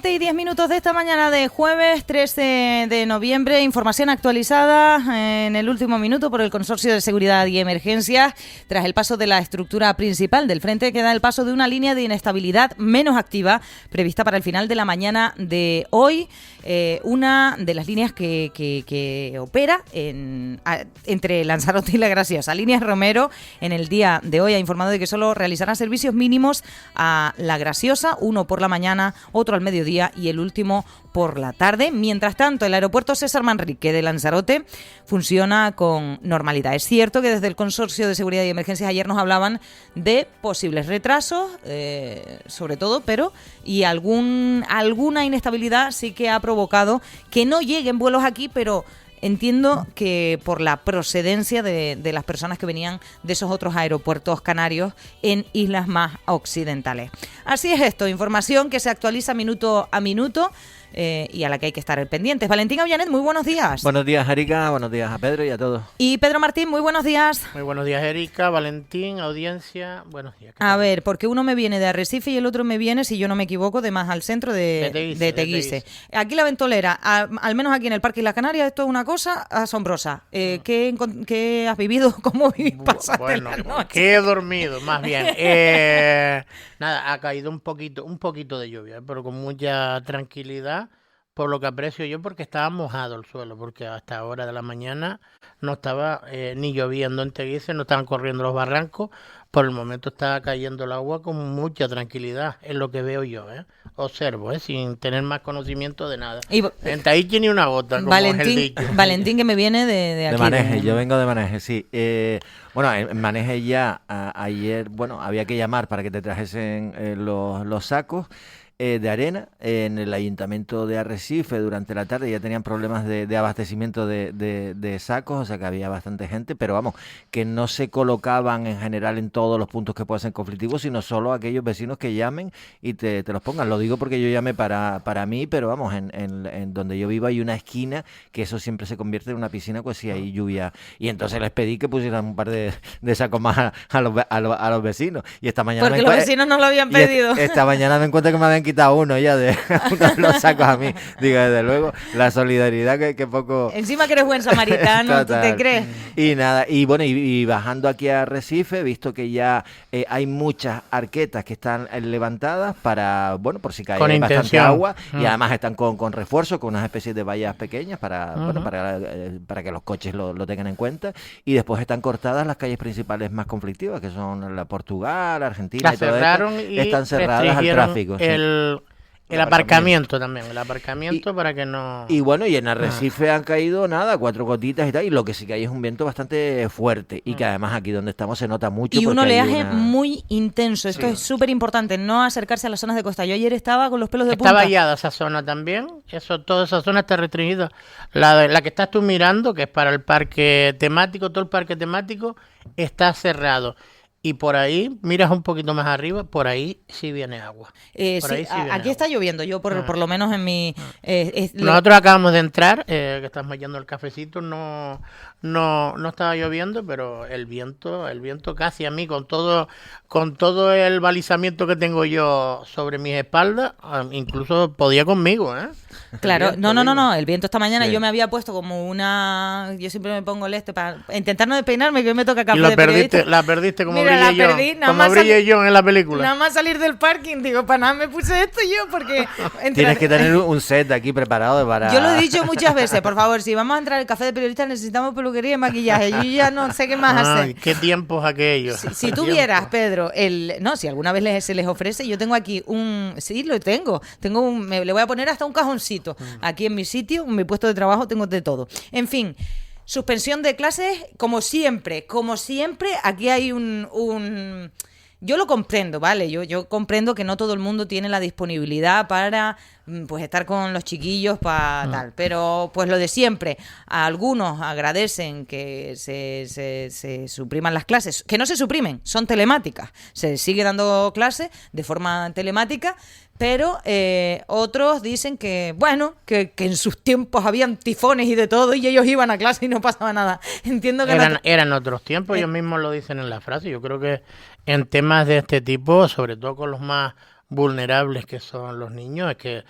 7:10 de esta mañana de jueves 13 de noviembre. Información actualizada en el último minuto por el Consorcio de Seguridad y Emergencias. Tras el paso de la estructura principal del frente, queda el paso de una línea de inestabilidad menos activa prevista para el final de la mañana de hoy. Una de las líneas que opera entre Lanzarote y La Graciosa. Líneas Romero en el día de hoy ha informado de que solo realizará servicios mínimos a La Graciosa, uno por la mañana, otro al mediodía y el último por la tarde. Mientras tanto, el aeropuerto César Manrique de Lanzarote funciona con normalidad. Es cierto que desde el Consorcio de Seguridad y Emergencias ayer nos hablaban de posibles retrasos, sobre todo, y alguna inestabilidad sí que ha provocado que no lleguen vuelos aquí, pero entiendo que por la procedencia de las personas que venían de esos otros aeropuertos canarios en islas más occidentales. Así es esto, información que se actualiza minuto a minuto y a la que hay que estar pendientes. Valentín Avianet, muy buenos días. Buenos días, Erika, buenos días a Pedro y a todos. Y Pedro Martín, muy buenos días. Muy buenos días, Erika, Valentín, audiencia, buenos días. A ver, porque uno me viene de Arrecife y el otro me viene, si yo no me equivoco, de más al centro de Teguise. Aquí la Ventolera, al menos aquí en el Parque Islas Canarias, esto es una cosa asombrosa. ¿Qué has vivido? ¿Cómo pasaste la noche? Que he dormido, más bien. Nada, ha caído un poquito de lluvia, pero con mucha tranquilidad, por lo que aprecio yo, porque estaba mojado el suelo, porque hasta ahora de la mañana no estaba ni lloviendo en Teguise, no estaban corriendo los barrancos. Por el momento está cayendo el agua con mucha tranquilidad, es lo que veo yo, observo, sin tener más conocimiento de nada. En Tahiti ni una gota, como es el dicho. Valentín, que me viene de aquí. De Maneje, yo vengo de Maneje, sí. Bueno, en Maneje ya ayer, había que llamar para que te trajesen los sacos de arena. En el ayuntamiento de Arrecife durante la tarde ya tenían problemas de abastecimiento de sacos, o sea que había bastante gente, pero vamos, que no se colocaban en general en todos los puntos que puedan ser conflictivos, sino solo aquellos vecinos que llamen y te los pongan. Lo digo porque yo llamé para mí, pero vamos, en donde yo vivo hay una esquina que eso siempre se convierte en una piscina, pues si hay lluvia, y entonces les pedí que pusieran un par de sacos más a los vecinos, y esta mañana porque los vecinos no lo habían pedido. Esta mañana me encuentro que me habían quitado uno ya de uno de los sacos a mí. Digo, desde luego, la solidaridad que poco... Encima que eres buen samaritano, ¿tú te crees? Y nada, y bajando aquí a Arrecife, he visto que ya hay muchas arquetas que están levantadas para, por si cae bastante agua, y además están con refuerzo, con unas especies de vallas pequeñas para que los coches lo tengan en cuenta, y después están cortadas las calles principales más conflictivas, que son la Portugal, Argentina, y todo esto, están cerradas al tráfico. El aparcamiento también, para que no... Y en Arrecife han caído 4 gotitas y tal, y lo que sí que hay es un viento bastante fuerte, y que además aquí donde estamos se nota mucho. Y un oleaje muy intenso, esto es súper importante, no acercarse a las zonas de costa. Yo ayer estaba con los pelos de punta. Está vallada esa zona también, toda esa zona está restringida. La que estás tú mirando, que es para el parque temático, todo el parque temático está cerrado. Y por ahí, miras un poquito más arriba, por ahí sí viene agua. Aquí está lloviendo, yo por lo menos en mi... Nosotros acabamos de entrar, que estamos yendo el cafecito, no estaba lloviendo, pero el viento casi a mí, con todo el balizamiento que tengo yo sobre mis espaldas, incluso podía conmigo, Claro, no, el viento esta mañana yo me había puesto como yo siempre me pongo el para intentar no despeinarme, que hoy me toca café de periodista. La perdiste como Mira, brillé yo en la película. Nada más salir del parking, digo, para nada me puse esto yo, porque... Tienes que tener un set aquí preparado para... Yo lo he dicho muchas veces, por favor, si vamos a entrar al café de periodistas necesitamos peluquería y maquillaje, yo ya no sé qué más hacer. Qué tiempos aquellos. Si tú vieras, Pedro, si alguna vez se les ofrece, yo tengo aquí le voy a poner hasta un cajoncito, aquí en mi sitio, en mi puesto de trabajo tengo de todo. En fin... Suspensión de clases, como siempre, aquí hay yo lo comprendo, ¿vale? Yo comprendo que no todo el mundo tiene la disponibilidad para estar con los chiquillos tal, pero pues lo de siempre. A algunos agradecen que se supriman las clases, que no se suprimen, son telemáticas, se sigue dando clases de forma telemática, pero otros dicen que en sus tiempos habían tifones y de todo y ellos iban a clase y no pasaba nada. Entiendo que eran otros tiempos, ellos mismos lo dicen en la frase. Yo creo que en temas de este tipo, sobre todo con los más vulnerables que son los niños. Es que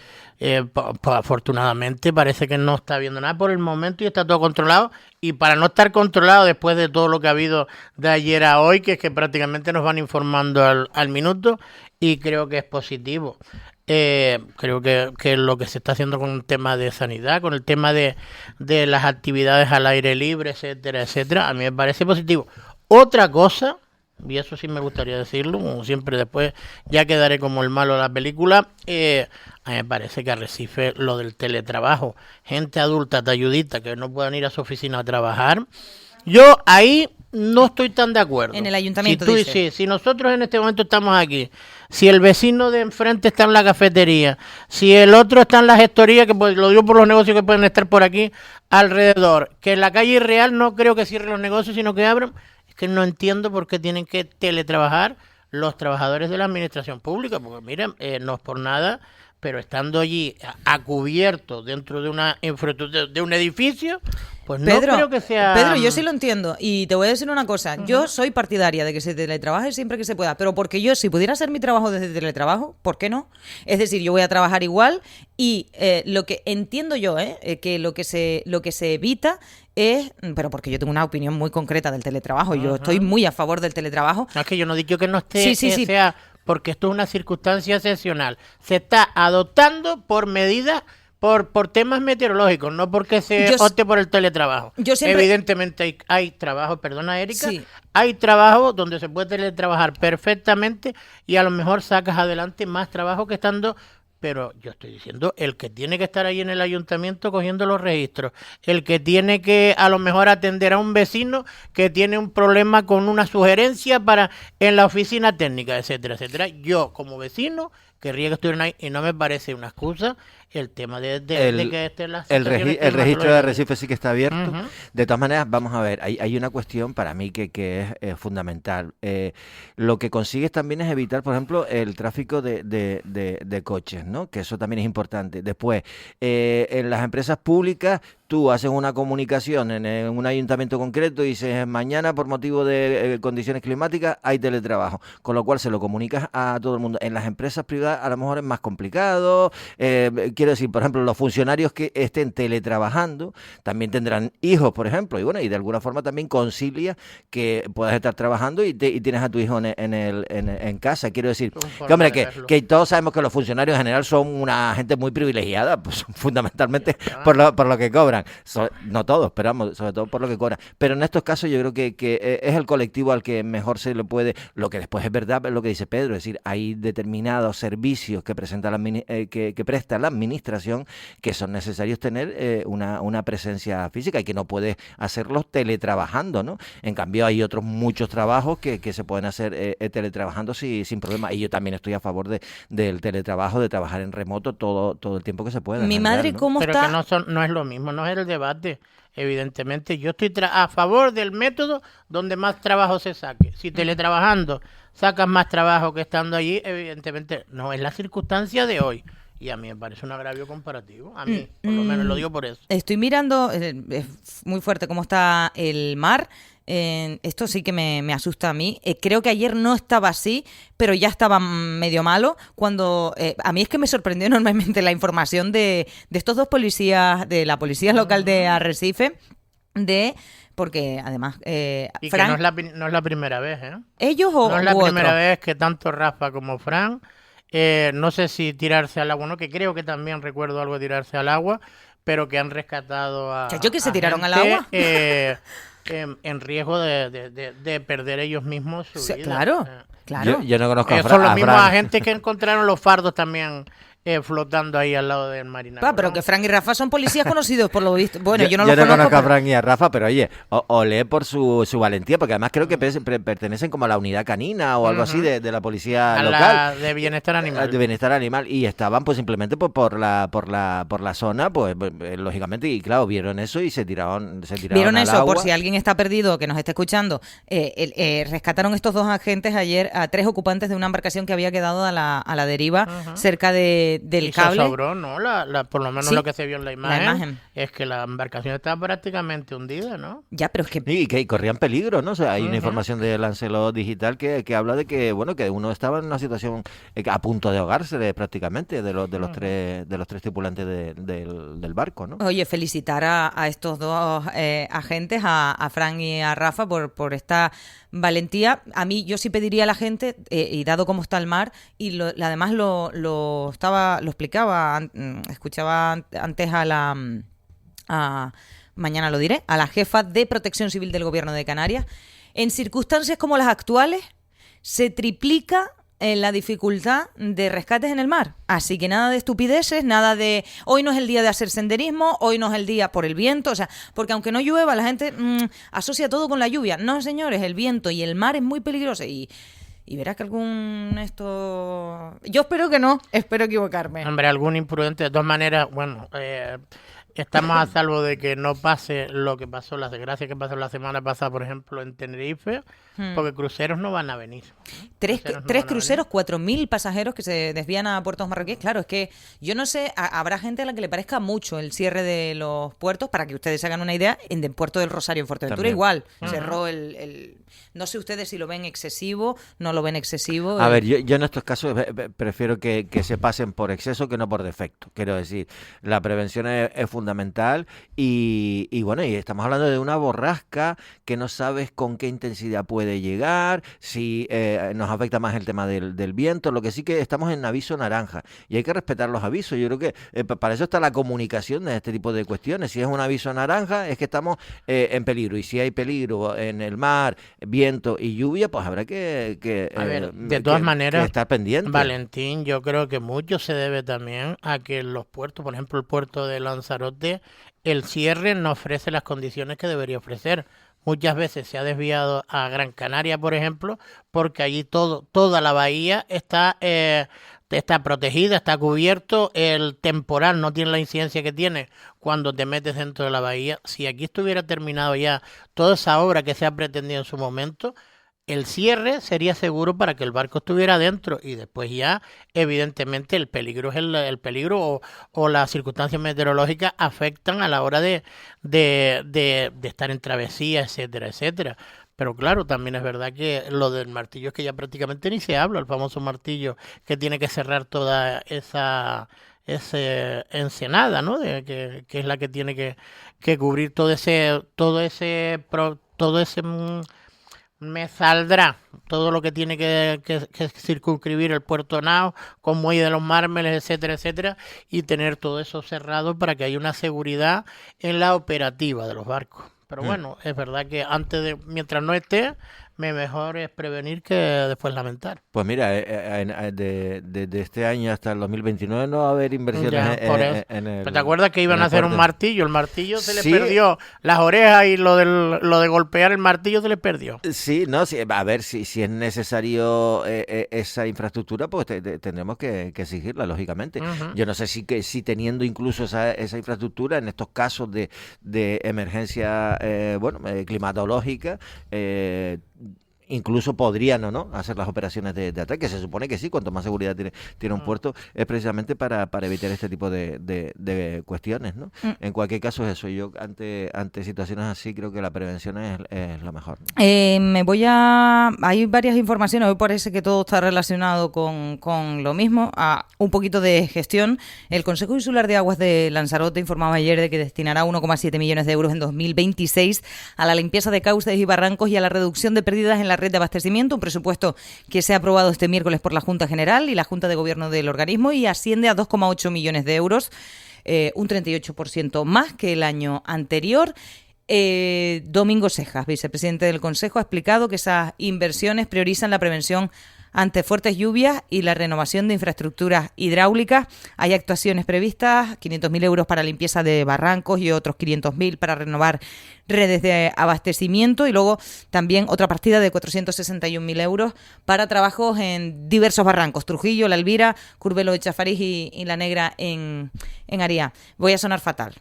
afortunadamente parece que no está habiendo nada por el momento y está todo controlado. Y para no estar controlado después de todo lo que ha habido de ayer a hoy, que es que prácticamente nos van informando al minuto, y creo que es positivo. Creo que lo que se está haciendo con el tema de sanidad, con el tema de las actividades al aire libre, etcétera, etcétera, a mí me parece positivo. Otra cosa, y eso sí me gustaría decirlo, como siempre después ya quedaré como el malo de la película, a mí me parece que Arrecife, lo del teletrabajo, gente adulta, talludita, que no puedan ir a su oficina a trabajar, yo ahí no estoy tan de acuerdo. En el ayuntamiento, si nosotros en este momento estamos aquí, si el vecino de enfrente está en la cafetería, si el otro está en la gestoría, que pues, lo digo por los negocios que pueden estar por aquí alrededor, que en la calle Real no creo que cierren los negocios, sino que abran, es que no entiendo por qué tienen que teletrabajar los trabajadores de la administración pública, porque miren, no es por nada, pero estando allí a cubierto dentro de una infraestructura, de un edificio, pues Pedro, no creo que sea... Pedro, yo sí lo entiendo. Y te voy a decir una cosa. Yo soy partidaria de que se teletrabaje siempre que se pueda. Pero porque yo, si pudiera hacer mi trabajo desde teletrabajo, ¿por qué no? Es decir, yo voy a trabajar igual y lo que entiendo yo, que lo que se evita es... Pero porque yo tengo una opinión muy concreta del teletrabajo. Yo estoy muy a favor del teletrabajo. No, es que yo no he dicho que no esté, Sí. sea... Porque esto es una circunstancia excepcional. Se está adoptando por medidas, por temas meteorológicos, no porque se opte por el teletrabajo. Evidentemente hay trabajo, perdona Erika, hay trabajo donde se puede teletrabajar perfectamente y a lo mejor sacas adelante más trabajo que estando... Pero yo estoy diciendo, el que tiene que estar ahí en el ayuntamiento cogiendo los registros, el que tiene que a lo mejor atender a un vecino que tiene un problema con una sugerencia para en la oficina técnica, etcétera, etcétera. Yo, como vecino, querría que estuvieran ahí y no me parece una excusa el tema de que estén las el registro de Arrecife sí que está abierto. De todas maneras, vamos a ver, hay una cuestión para mí que es fundamental. Lo que consigues también es evitar, por ejemplo, el tráfico de coches, ¿no? Que eso también es importante. Después, en las empresas públicas, tú haces una comunicación en un ayuntamiento concreto y dices, mañana por motivo de condiciones climáticas hay teletrabajo, con lo cual se lo comunicas a todo el mundo. En las empresas privadas a lo mejor es más complicado. Quiero decir, por ejemplo, los funcionarios que estén teletrabajando también tendrán hijos, por ejemplo, y bueno, y de alguna forma también concilia que puedas estar trabajando y tienes a tu hijo en casa. Quiero decir, que, hombre, que todos sabemos que los funcionarios en general son una gente muy privilegiada, pues fundamentalmente por lo que cobran. No todos, pero vamos, sobre todo por lo que cobran. Pero en estos casos yo creo que es el colectivo al que mejor se le puede... Lo que después es verdad, es lo que dice Pedro, es decir, hay determinados servicios que presenta que presta la administración que son necesarios tener una presencia física y que no puedes hacerlos teletrabajando, ¿no? En cambio hay otros muchos trabajos que se pueden hacer teletrabajando sin problema. Y yo también estoy a favor del teletrabajo, de trabajar en remoto todo el tiempo que se pueda. Mi madre, ¿no? ¿cómo Pero está? Que no es lo mismo, no es el debate. Evidentemente, yo estoy a favor del método donde más trabajo se saque. Si teletrabajando sacas más trabajo que estando allí, evidentemente no es la circunstancia de hoy. Y a mí me parece un agravio comparativo. A mí, por lo menos lo digo por eso. Estoy mirando, es muy fuerte cómo está el mar. Esto sí que me asusta a mí. Creo que ayer no estaba así, pero ya estaba medio malo. Cuando a mí es que me sorprendió enormemente la información de estos dos policías, de la policía local de Arrecife, porque además y Fran, que no es la primera vez, ¿eh? ¿Ellos o no es la u primera otro? vez que tanto Rafa como Fran, no sé si tirarse al agua, no, que creo que también recuerdo algo de tirarse al agua, pero que han rescatado a ¿Yo que se tiraron al gente, agua? En riesgo de perder ellos mismos su vida. Claro, claro. Yo no conozco a Son los mismos Fran. agentes que encontraron los fardos también flotando ahí al lado del marinario. Pero que Fran y Rafa son policías conocidos por lo visto. Bueno, yo no yo los no conozco a pero... Fran y a Rafa, pero oye, olé por su valentía, porque además creo que pertenecen como a la unidad canina o algo así de la policía local. De bienestar animal. De bienestar animal. Y estaban pues simplemente por la zona, pues lógicamente, y claro, vieron eso y se tiraron Vieron al eso, agua. por si alguien está perdido, que nos esté escuchando. Rescataron estos dos agentes ayer a 3 ocupantes de una embarcación que había quedado a la deriva cerca de del y cable. sobró, ¿no? Por lo menos Sí, lo que se vio en la imagen, la imagen. es que la embarcación estaba prácticamente hundida, ¿no? Ya, pero es que Y que corrían peligro, ¿no? O sea, hay una información de Lancelot Digital que habla de que, bueno, que uno estaba en una situación a punto de ahogarse prácticamente de los tres tripulantes del barco, ¿no? oye, felicitar a estos dos agentes, a Fran y a Rafa, por esta valentía. A mí, yo sí pediría a la gente, y dado cómo está el mar, y además lo explicaba, escuchaba antes mañana lo diré, a la jefa de Protección Civil del Gobierno de Canarias, en circunstancias como las actuales, se triplica la dificultad de rescates en el mar. Así que nada de estupideces, nada de hoy no es el día de hacer senderismo, hoy no es el día por el viento, o sea, porque aunque no llueva, la gente asocia todo con la lluvia. No, señores, el viento y el mar es muy peligroso y verás que yo espero que no, espero equivocarme. Hombre, algún imprudente, de todas maneras, bueno, estamos a salvo de que no pase lo que pasó, la desgracia que pasó la semana pasada, por ejemplo, en Tenerife, porque cruceros no van a venir. Tres cruceros, 4.000 pasajeros que se desvían a puertos marroquíes. Claro, es que yo no sé, habrá gente a la que le parezca mucho el cierre de los puertos, para que ustedes se hagan una idea, en el puerto del Rosario, en Fuerteventura, También. igual. Cerró no sé ustedes si lo ven excesivo, no lo ven excesivo. A ver, yo en estos casos prefiero que se pasen por exceso que no por defecto. Quiero decir, la prevención es fundamental y bueno, y estamos hablando de una borrasca que no sabes con qué intensidad puede llegar, si nos afecta más el tema del viento. Lo que sí que estamos en aviso naranja y hay que respetar los avisos. Yo creo que para eso está la comunicación de este tipo de cuestiones. Si es un aviso naranja es que estamos en peligro, y si hay peligro en el mar, viento y lluvia, pues habrá a ver, de todas maneras, que estar pendiente. Valentín, yo creo que mucho se debe también a que los puertos, por ejemplo el puerto de Lanzarote, el cierre no ofrece las condiciones que debería ofrecer. Muchas veces se ha desviado a Gran Canaria, por ejemplo, porque allí toda la bahía está protegida, está cubierto, el temporal no tiene la incidencia que tiene cuando te metes dentro de la bahía. Si aquí estuviera terminado ya toda esa obra que se ha pretendido en su momento, el cierre sería seguro para que el barco estuviera dentro, y después ya, evidentemente, el peligro es el peligro o las circunstancias meteorológicas afectan a la hora de estar en travesía, etcétera, etcétera. Pero claro, también es verdad que lo del martillo es que ya prácticamente ni se habla, el famoso martillo que tiene que cerrar toda esa ensenada, ¿no? Que es la que tiene que cubrir todo ese me saldrá todo lo que tiene que circunscribir el puerto Nao, con muelle de los Mármoles, etcétera, etcétera, y tener todo eso cerrado para que haya una seguridad en la operativa de los barcos. Pero bueno, es verdad que mientras no esté, mejor es prevenir que después lamentar. Pues mira, de este año hasta el 2029 no va a haber inversiones en el... ¿Te acuerdas que iban a hacer un martillo? El martillo se le Sí. perdió, las orejas y lo de golpear el martillo se le perdió. Sí, no, sí, a ver, si es necesario esa infraestructura, pues tendremos que exigirla, lógicamente. Uh-huh. Yo no sé si teniendo incluso esa infraestructura en estos casos de emergencia climatológica, incluso podrían o no hacer las operaciones de ataque. Se supone que sí, cuanto más seguridad tiene un puerto, es precisamente para evitar este tipo de cuestiones, ¿no? En cualquier caso es eso. Yo ante situaciones así creo que la prevención es lo mejor, ¿no? Hay varias informaciones, hoy parece que todo está relacionado con lo mismo. Un poquito de gestión. El Consejo Insular de Aguas de Lanzarote informaba ayer de que destinará 1,7 millones de euros en 2026 a la limpieza de cauces y barrancos y a la reducción de pérdidas en la red de abastecimiento, un presupuesto que se ha aprobado este miércoles por la Junta General y la Junta de Gobierno del organismo, y asciende a 2,8 millones de euros, un 38% más que el año anterior. Domingo Cejas, vicepresidente del Consejo, ha explicado que esas inversiones priorizan la prevención ante fuertes lluvias y la renovación de infraestructuras hidráulicas. Hay actuaciones previstas, 500.000 euros para limpieza de barrancos y otros 500.000 para renovar redes de abastecimiento, y luego también otra partida de 461.000 euros para trabajos en diversos barrancos: Trujillo, La Elvira, Curbelo de Chafariz y La Negra en Ariá. Voy a sonar fatal.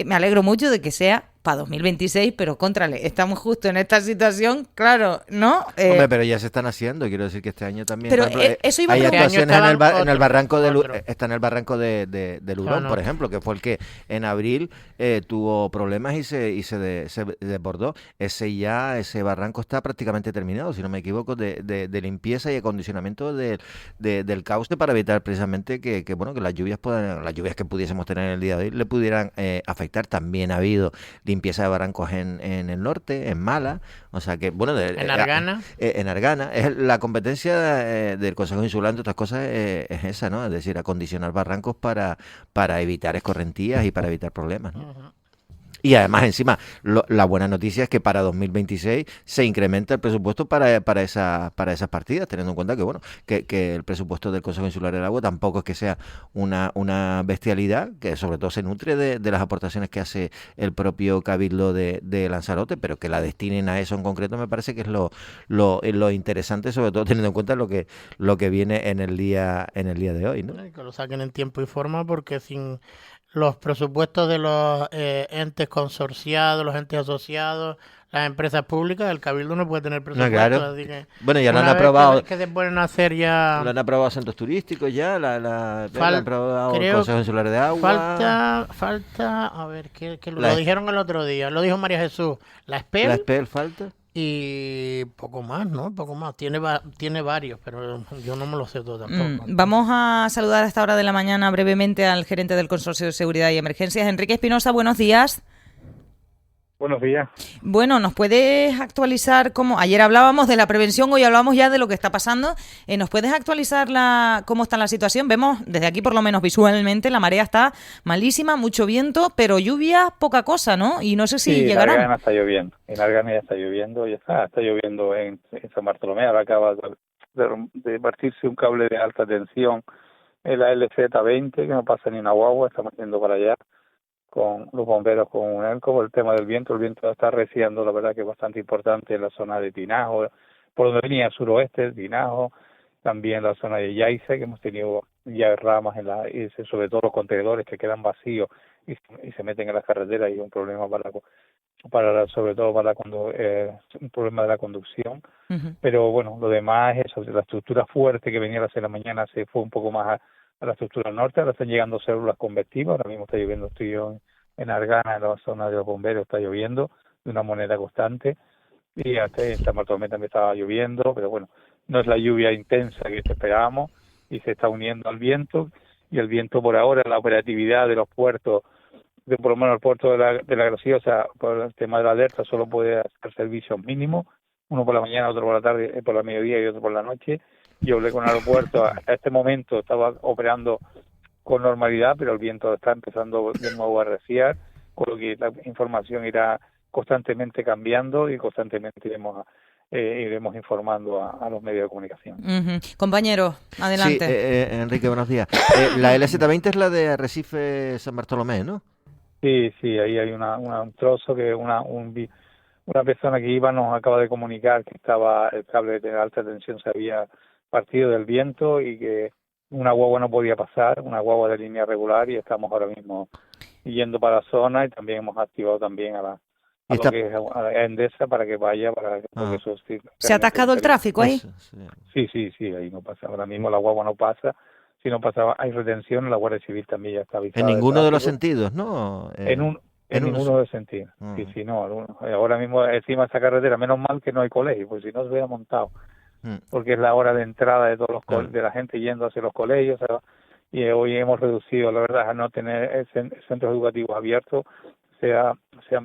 Me alegro mucho de que sea para 2026, pero contrale, estamos justo en esta situación, claro, ¿no? Hombre, pero ya se están haciendo, quiero decir que este año también, pero por ejemplo, eso iba a hay preguntar. actuaciones en el barranco otro. está en el barranco del Hurón, por ejemplo, que fue el que en abril tuvo problemas y se desbordó. Ese barranco está prácticamente terminado, si no me equivoco, de limpieza y acondicionamiento del cauce para evitar precisamente que las lluvias que pudiésemos tener en el día de hoy le pudieran afectar. También ha habido limpieza de barrancos en el norte, en Mala, o sea que, bueno, en Argana. En Argana, la competencia del Consejo Insular, entre otras cosas, es esa, ¿no? Es decir, acondicionar barrancos para evitar escorrentías y para evitar problemas, ¿no? Ujú. Y además, encima, la buena noticia es que para 2026 se incrementa el presupuesto para esas partidas, teniendo en cuenta que, bueno, que el presupuesto del Consejo Insular del Agua tampoco es que sea una bestialidad, que sobre todo se nutre de las aportaciones que hace el propio Cabildo de Lanzarote, pero que la destinen a eso en concreto me parece que es lo interesante, sobre todo teniendo en cuenta lo que viene en el día de hoy, ¿no? Y que lo saquen en tiempo y forma, porque sin los presupuestos de los entes consorciados, los entes asociados, las empresas públicas, el Cabildo no puede tener presupuesto. Claro. Así que Bueno, ya lo han una vez aprobado. que se pueden hacer ya... Lo han aprobado centros turísticos ya, lo han aprobado el creo Consejo Insular de Agua. Falta, a ver, que lo La- dijeron el otro día, lo dijo María Jesús, la La SPEL SPEL falta. y poco más, ¿no? Poco más. Tiene varios, pero yo no me lo sé todo tampoco. Vamos a saludar a esta hora de la mañana brevemente al gerente del Consorcio de Seguridad y Emergencias, Enrique Espinosa. Buenos días. Buenos días. Bueno, ¿nos puedes actualizar cómo? Ayer hablábamos de la prevención, hoy hablamos ya de lo que está pasando. ¿Nos puedes actualizar cómo está la situación? Vemos desde aquí, por lo menos visualmente, la marea está malísima, mucho viento, pero lluvia, poca cosa, ¿no? Y no sé si llegarán. En Argana está lloviendo. En Argana ya está lloviendo. Está lloviendo en San Bartolomé. Ahora acaba de partirse un cable de alta tensión en la LZ20, que no pasa ni una guagua. Estamos yendo para allá con los bomberos, con UNELCO, por el tema del viento. El viento está arreciando, la verdad que es bastante importante en la zona de Tinajo, por donde venía el suroeste, Tinajo, también la zona de Yaiza, que hemos tenido ya ramas y sobre todo los contenedores que quedan vacíos y se meten en las carreteras, y es un problema sobre todo para cuando un problema de la conducción. Uh-huh. Pero bueno, lo demás es eso, la estructura fuerte que venía a las 6 de la mañana se fue un poco más a la estructura norte. Ahora están llegando células convectivas. Ahora mismo está lloviendo, estoy yo en Argana, en la zona de los bomberos, está lloviendo de una manera constante, y hasta en San Bartolomé también estaba lloviendo, pero bueno, no es la lluvia intensa que esperábamos, y se está uniendo al viento, y el viento por ahora, la operatividad de los puertos, por lo menos el puerto de la Graciosa, por el tema de la alerta, solo puede hacer servicios mínimos, uno por la mañana, otro por la tarde, por la mediodía y otro por la noche. Yo hablé con el aeropuerto, a este momento estaba operando con normalidad, pero el viento está empezando de nuevo a arreciar, con lo que la información irá constantemente cambiando y constantemente iremos informando a los medios de comunicación. Uh-huh. Compañero, adelante. Sí, Enrique, buenos días. La LZ20 es la de Arrecife San Bartolomé, ¿no? Sí, ahí hay un trozo que una persona que iba nos acaba de comunicar que el cable de alta tensión se había partido del viento y que una guagua no podía pasar, una guagua de línea regular, y estamos ahora mismo yendo para la zona, y también hemos activado también a lo que es a Endesa para que vaya, porque eso sí, ¿Se ha atascado el tráfico ahí? Sí, ahí no pasa. Ahora mismo la guagua no pasa. Si no pasa, hay retención. La Guardia Civil también ya está avisada. En ninguno de los sentidos, ¿no? En ninguno de los sentidos. Sí, no. Ahora mismo encima de esa carretera, menos mal que no hay colegio, porque si no se hubiera montado. Porque es la hora de entrada de todos de la gente yendo hacia los colegios, y hoy hemos reducido, la verdad, a no tener centros educativos abiertos. Se ha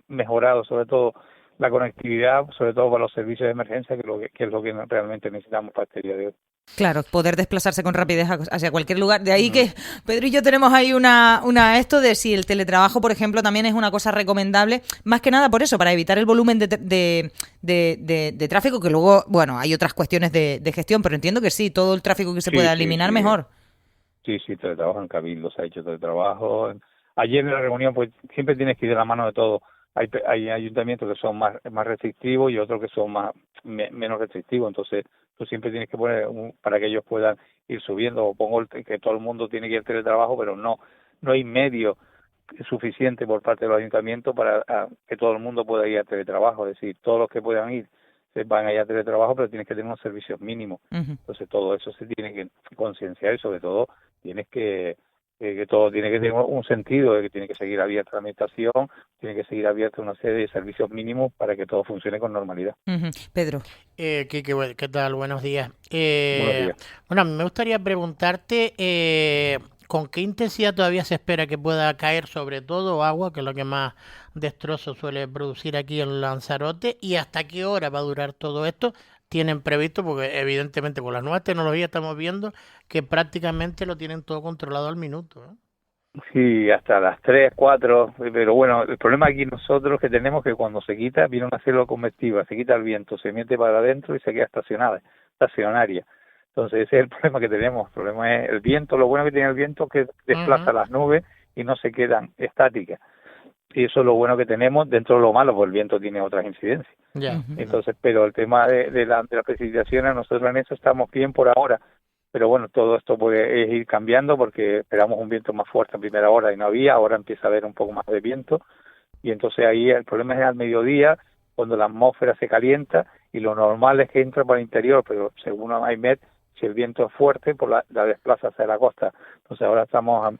mejorado sobre todo la conectividad, sobre todo para los servicios de emergencia, que es lo que realmente necesitamos para este día de hoy. Claro, poder desplazarse con rapidez hacia cualquier lugar. De ahí que Pedro y yo tenemos ahí esto de si el teletrabajo, por ejemplo, también es una cosa recomendable, más que nada por eso, para evitar el volumen de tráfico, que luego, bueno, hay otras cuestiones de gestión, pero entiendo que sí, todo el tráfico que se pueda eliminar, mejor. Sí, teletrabajo en Cabildo, se ha hecho teletrabajo. Ayer en la reunión, pues siempre tienes que ir de la mano de todo. Hay ayuntamientos que son más restrictivos y otros que son menos restrictivos, entonces tú siempre tienes que poner para que ellos puedan ir subiendo, o pongo que todo el mundo tiene que ir al teletrabajo, pero no hay medio suficiente por parte del ayuntamiento para que todo el mundo pueda ir a teletrabajo, es decir, todos los que puedan ir se van a ir a teletrabajo, pero tienes que tener unos servicios mínimos. Entonces todo eso se tiene que concienciar y sobre todo tienes que todo tiene que tener un sentido, de que tiene que seguir abierta la administración, tiene que seguir abierta una serie de servicios mínimos para que todo funcione con normalidad. Pedro. Quique, ¿qué tal? Buenos días. Buenos días. Bueno, me gustaría preguntarte con qué intensidad todavía se espera que pueda caer sobre todo agua, que es lo que más destrozo suele producir aquí en Lanzarote, y hasta qué hora va a durar todo esto. Tienen previsto, porque evidentemente con las nuevas tecnologías estamos viendo que prácticamente lo tienen todo controlado al minuto, ¿eh? Sí, hasta las 3, 4, pero bueno, el problema aquí nosotros que tenemos que cuando se quita, viene una célula convectiva, se quita el viento, se mete para adentro y se queda estacionaria. Entonces ese es el problema que tenemos. El problema es el viento. Lo bueno que tiene el viento es que desplaza las nubes y no se quedan estáticas. Y eso es lo bueno que tenemos, dentro de lo malo, porque el viento tiene otras incidencias. Entonces, pero el tema de las precipitaciones, nosotros en eso estamos bien por ahora. Pero bueno, todo esto puede ir cambiando porque esperamos un viento más fuerte en primera hora y no había, ahora empieza a haber un poco más de viento. Y entonces ahí el problema es al mediodía, cuando la atmósfera se calienta y lo normal es que entra por el interior, pero según AIMET, si el viento es fuerte, pues la desplaza hacia la costa. Entonces ahora estamos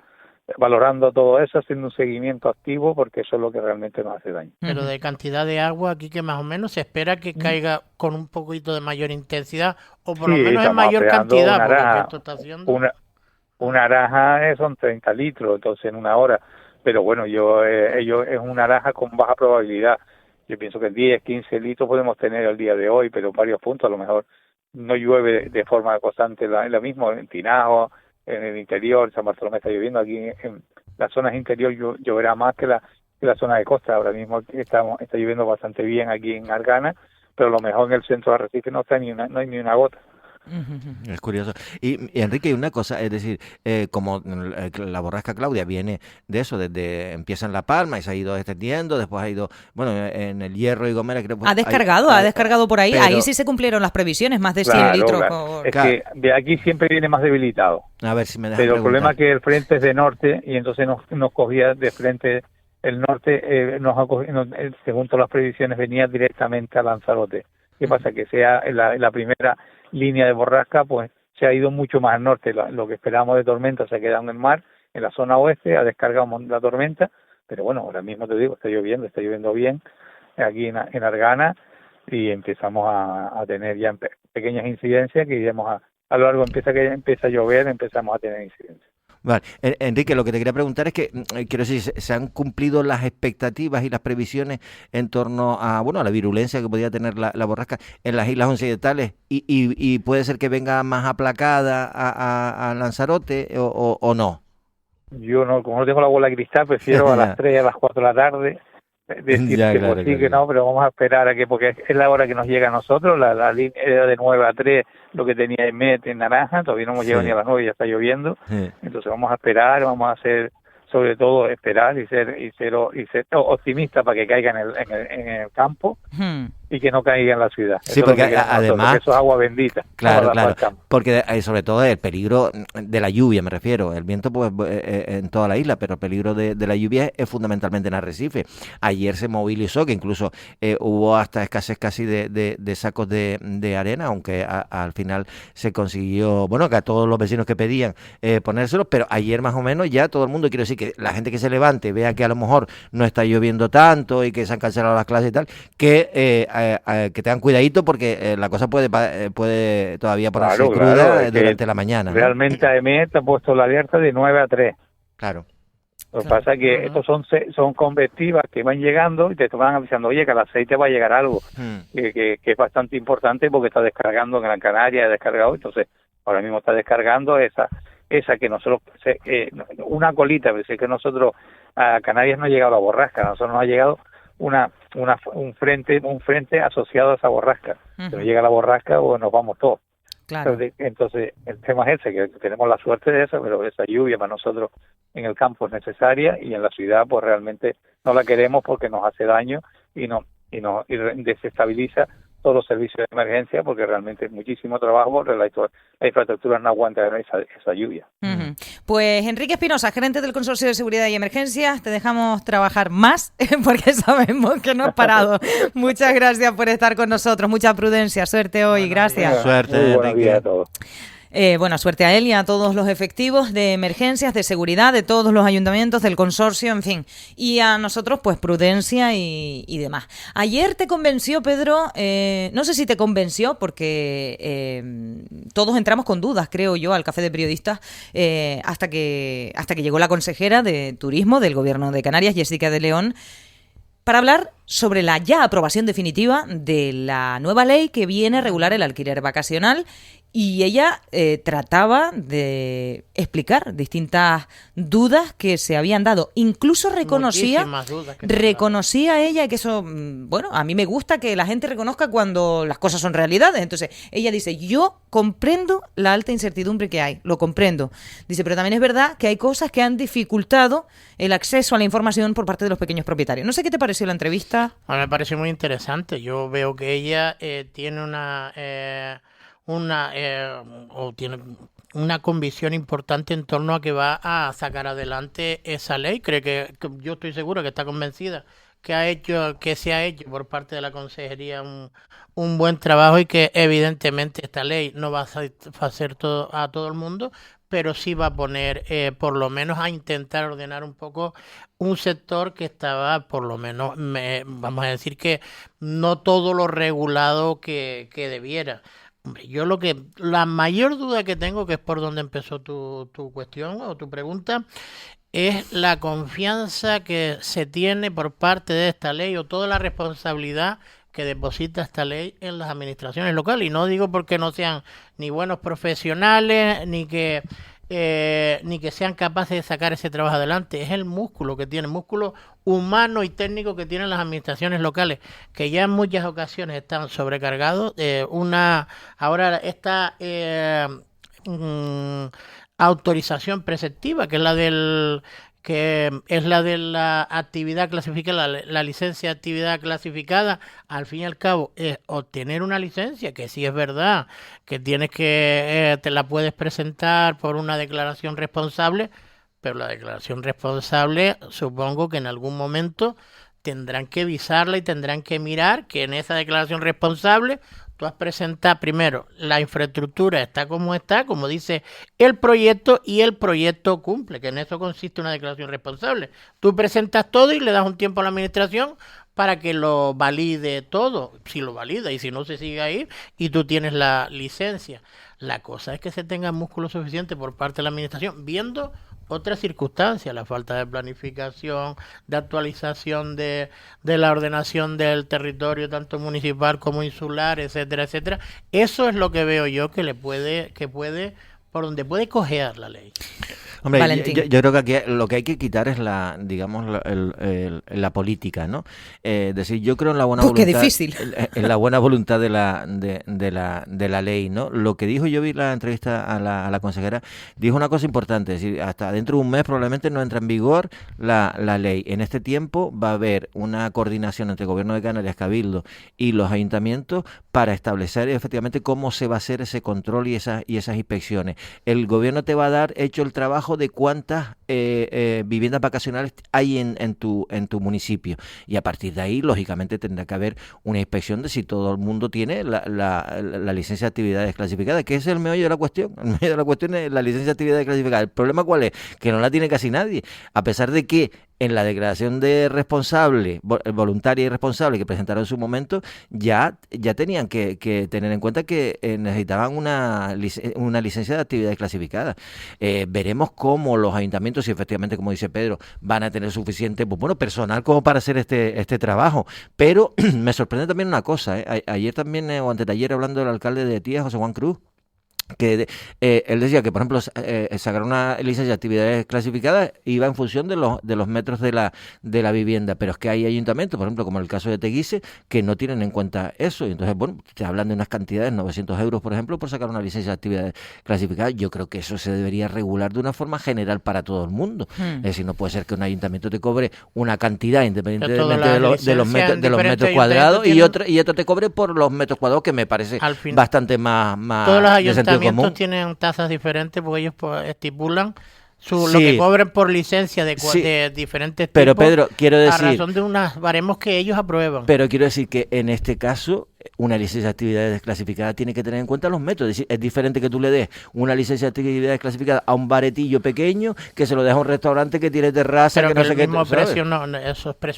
valorando todo eso, haciendo un seguimiento activo, porque eso es lo que realmente nos hace daño. Pero de cantidad de agua aquí que más o menos se espera que caiga con un poquito de mayor intensidad, o por lo menos en mayor cantidad, porque esto está haciendo... Una araja son 30 litros, entonces en una hora, pero bueno, ellos es una araja con baja probabilidad. Yo pienso que 10, 15 litros podemos tener el día de hoy, pero en varios puntos a lo mejor no llueve de forma constante lo mismo, en Tinajo, en el interior, San Bartolomé está lloviendo, aquí en las zonas interior lloverá más que la zona de costa. Ahora mismo está lloviendo bastante bien aquí en Argana, pero a lo mejor en el centro de Arrecife no hay ni una gota. Es curioso. Y Enrique, una cosa, es decir, como la borrasca Claudia viene de eso, desde empieza en La Palma y se ha ido extendiendo, después ha ido, bueno, en el Hierro y Gomera, creo. Ha descargado por ahí. Ahí sí se cumplieron las previsiones, más de 100 litros. Claro. Es que de aquí siempre viene más debilitado. A ver si me dejas Pero preguntar. el problema es que el frente es de norte y entonces nos cogía de frente el norte, según todas las previsiones, venía directamente a Lanzarote. ¿Qué pasa? Que sea la primera línea de borrasca, pues se ha ido mucho más al norte. Lo que esperábamos de tormenta se ha quedado en el mar, en la zona oeste, ha descargado la tormenta, pero bueno, ahora mismo te digo, está lloviendo bien aquí en Argana y empezamos a tener ya pequeñas incidencias que iremos a lo largo, empieza a llover, empezamos a tener incidencias. Vale, Enrique, lo que te quería preguntar es que, quiero decir, ¿se han cumplido las expectativas y las previsiones en torno a la virulencia que podía tener la borrasca en las islas occidentales y puede ser que venga más aplacada a Lanzarote o no? Yo no, como no tengo la bola de cristal, prefiero a las 3, a las 4 de la tarde decir Ya, que claro, sí, claro. que no, pero vamos a esperar porque es la hora que nos llega a nosotros, la línea era de 9 a 3, lo que tenía en naranja, todavía no hemos llegado ni a las 9, ya está lloviendo, entonces vamos a esperar, vamos a hacer, sobre todo esperar y ser optimistas para que caiga en el campo y que no caiga en la ciudad. Sí, eso porque es lo que queremos además... nosotros, eso es agua bendita. Claro, porque sobre todo el peligro de la lluvia, me refiero, el viento pues en toda la isla, pero el peligro de la lluvia es fundamentalmente en Arrecife. Ayer se movilizó, que incluso hubo hasta escasez casi de sacos de arena, aunque al final se consiguió, que a todos los vecinos que pedían ponérselos, pero ayer más o menos ya todo el mundo, quiero decir que la gente que se levante vea que a lo mejor no está lloviendo tanto y que se han cancelado las clases y tal, que tengan cuidadito porque la cosa puede todavía ponerse cruda durante la mañana, ¿no? Realmente AEMET ha puesto la alerta de 9 a 3. Claro. Lo que pasa es que estos son convectivas que van llegando y te van avisando, oye, que a las 6 te va a llegar algo, que es bastante importante porque está descargando en Gran Canaria, ha descargado, entonces ahora mismo está descargando esa que nosotros, una colita, pero que nosotros, a Canarias no ha llegado la borrasca, a nosotros nos ha llegado un frente asociado a esa borrasca. Si no llega la borrasca, nos vamos todos. Claro. Entonces, el tema es ese, que tenemos la suerte de eso, pero esa lluvia para nosotros en el campo es necesaria y en la ciudad pues realmente no la queremos porque nos hace daño y desestabiliza todos los servicios de emergencia, porque realmente es muchísimo trabajo, porque la infraestructura no aguanta esa lluvia. Uh-huh. Pues Enrique Espinosa, gerente del Consorcio de Seguridad y Emergencias, te dejamos trabajar más porque sabemos que no has parado. Muchas gracias por estar con nosotros, mucha prudencia, suerte hoy, gracias. Suerte, Buenos días a todos. Buena suerte a él y a todos los efectivos de emergencias, de seguridad, de todos los ayuntamientos, del consorcio, en fin. Y a nosotros, pues, prudencia y demás. Ayer te convenció, Pedro, no sé si te convenció, porque todos entramos con dudas, creo yo, al Café de Periodistas, hasta que llegó la consejera de Turismo del Gobierno de Canarias, Jessica de León, para hablar sobre la ya aprobación definitiva de la nueva ley que viene a regular el alquiler vacacional. Y ella trataba de explicar distintas dudas que se habían dado. Incluso reconocía ella, que eso, bueno, a mí me gusta que la gente reconozca cuando las cosas son realidades. Entonces, ella dice, yo comprendo la alta incertidumbre que hay, lo comprendo. Dice, pero también es verdad que hay cosas que han dificultado el acceso a la información por parte de los pequeños propietarios. No sé qué te pareció la entrevista. A mí me pareció muy interesante. Yo veo que ella tiene tiene una convicción importante en torno a que va a sacar adelante esa ley. Creo que yo estoy seguro que está convencida que se ha hecho por parte de la consejería un buen trabajo y que evidentemente esta ley no va a satisfacer a todo el mundo, pero sí va a poner, por lo menos a intentar ordenar un poco un sector que estaba, por lo menos, vamos a decir que no todo lo regulado que debiera. Hombre, la mayor duda que tengo, que es por donde empezó tu cuestión o tu pregunta, es la confianza que se tiene por parte de esta ley o toda la responsabilidad que deposita esta ley en las administraciones locales. Y no digo porque no sean ni buenos profesionales, ni que sean capaces de sacar ese trabajo adelante. Es el músculo humano y técnico que tienen las administraciones locales, que ya en muchas ocasiones están sobrecargados. Ahora esta autorización preceptiva, que es la de la actividad clasificada, la licencia de actividad clasificada, al fin y al cabo es obtener una licencia, que sí es verdad que te la puedes presentar por una declaración responsable, pero la declaración responsable supongo que en algún momento tendrán que visarla y tendrán que mirar que en esa declaración responsable tú has presentado primero la infraestructura está, como dice el proyecto, y el proyecto cumple, que en eso consiste una declaración responsable. Tú presentas todo y le das un tiempo a la administración para que lo valide todo, si lo valida, y si no se sigue ahí, y tú tienes la licencia. La cosa es que se tenga músculo suficiente por parte de la administración, viendo otras circunstancias, la falta de planificación, de actualización de la ordenación del territorio, tanto municipal como insular, etcétera, etcétera. Eso es lo que veo yo por donde puede cojear la ley. Hombre, yo creo que aquí lo que hay que quitar es la política, ¿no? Decir, yo creo en la buena voluntad. Qué difícil. En la buena voluntad de la ley, ¿no? Lo que dijo, yo vi la entrevista a la consejera, dijo una cosa importante, es decir, hasta dentro de un mes probablemente no entra en vigor la ley. En este tiempo va a haber una coordinación entre el Gobierno de Canarias, Cabildo y los ayuntamientos para establecer efectivamente cómo se va a hacer ese control y esas inspecciones. El gobierno te va a dar hecho el trabajo de cuántas viviendas vacacionales hay en tu municipio, y a partir de ahí lógicamente tendrá que haber una inspección de si todo el mundo tiene la licencia de actividades clasificadas, que es el meollo de la cuestión. El meollo de la cuestión es la licencia de actividades clasificadas. El problema ¿cuál es? Que no la tiene casi nadie, a pesar de que en la declaración de voluntaria y responsable que presentaron en su momento, ya tenían que tener en cuenta que necesitaban una licencia de actividades clasificadas. Veremos cómo los ayuntamientos, si efectivamente, como dice Pedro, van a tener suficiente personal como para hacer este trabajo. Pero me sorprende también una cosa, ayer también, o antes de ayer, hablando del alcalde de Tía, José Juan Cruz, él decía que, por ejemplo, sacar una licencia de actividades clasificadas iba en función de los metros de la vivienda, pero es que hay ayuntamientos, por ejemplo, como el caso de Teguise, que no tienen en cuenta eso, y entonces, bueno, te hablan de unas cantidades, 900 euros, por ejemplo, por sacar una licencia de actividades clasificadas. Yo creo que eso se debería regular de una forma general para todo el mundo. Es decir, no puede ser que un ayuntamiento te cobre una cantidad independientemente de los metros cuadrados y otro te cobre por los metros cuadrados, que me parece bastante más todos los de sentido común. Tienen tasas diferentes porque ellos estipulan lo que cobren por licencia de diferentes tipos. Pero Pedro, quiero decir, a razón de unos baremos que ellos aprueban. Pero quiero decir que en este caso una licencia de actividades desclasificada tiene que tener en cuenta los metros. Es decir, es diferente que tú le des una licencia de actividades desclasificada a un baretillo pequeño que se lo deja a un restaurante que tiene terraza, pero que no sé qué. Mismo precio,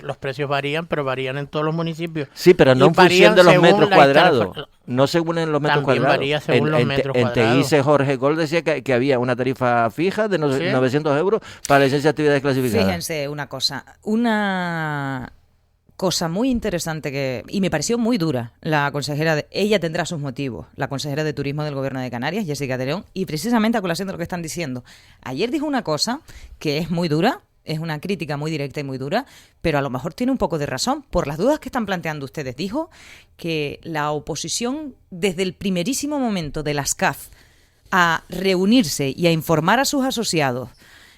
los precios varían, pero varían en todos los municipios. Sí, pero no en función de los metros cuadrados. No según en los metros También cuadrados. Varía según los metros cuadrados. En Teguise, Jorge Gol decía que había una tarifa fija de 900 euros para la licencia de actividades clasificadas. Fíjense una cosa muy interesante y me pareció muy dura, la consejera, ella tendrá sus motivos, la consejera de Turismo del Gobierno de Canarias, Jessica de León, y precisamente a colación de lo que están diciendo. Ayer dijo una cosa que es muy dura, es una crítica muy directa y muy dura, pero a lo mejor tiene un poco de razón, por las dudas que están planteando ustedes. Dijo que la oposición, desde el primerísimo momento de las CAF, a reunirse y a informar a sus asociados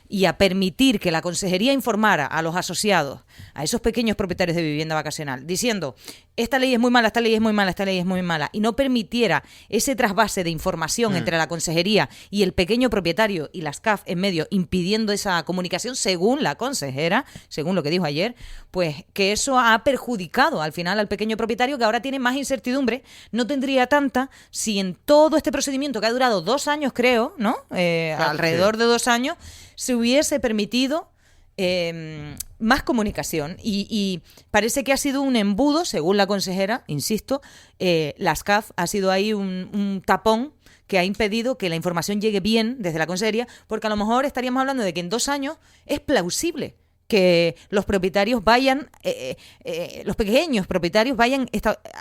y a permitir que la consejería informara a los asociados, a esos pequeños propietarios de vivienda vacacional, diciendo, esta ley es muy mala, esta ley es muy mala, esta ley es muy mala, y no permitiera ese trasvase de información entre la consejería y el pequeño propietario y las CAF en medio, impidiendo esa comunicación, según la consejera, según lo que dijo ayer, pues que eso ha perjudicado al final al pequeño propietario, que ahora tiene más incertidumbre, no tendría tanta si en todo este procedimiento que ha durado 2 años, creo, ¿no? Alrededor de 2 años, se hubiese permitido más comunicación y parece que ha sido un embudo, según la consejera, insisto, las CAF ha sido ahí un tapón que ha impedido que la información llegue bien desde la consejería, porque a lo mejor estaríamos hablando de que en 2 años es plausible que los propietarios vayan, los pequeños propietarios vayan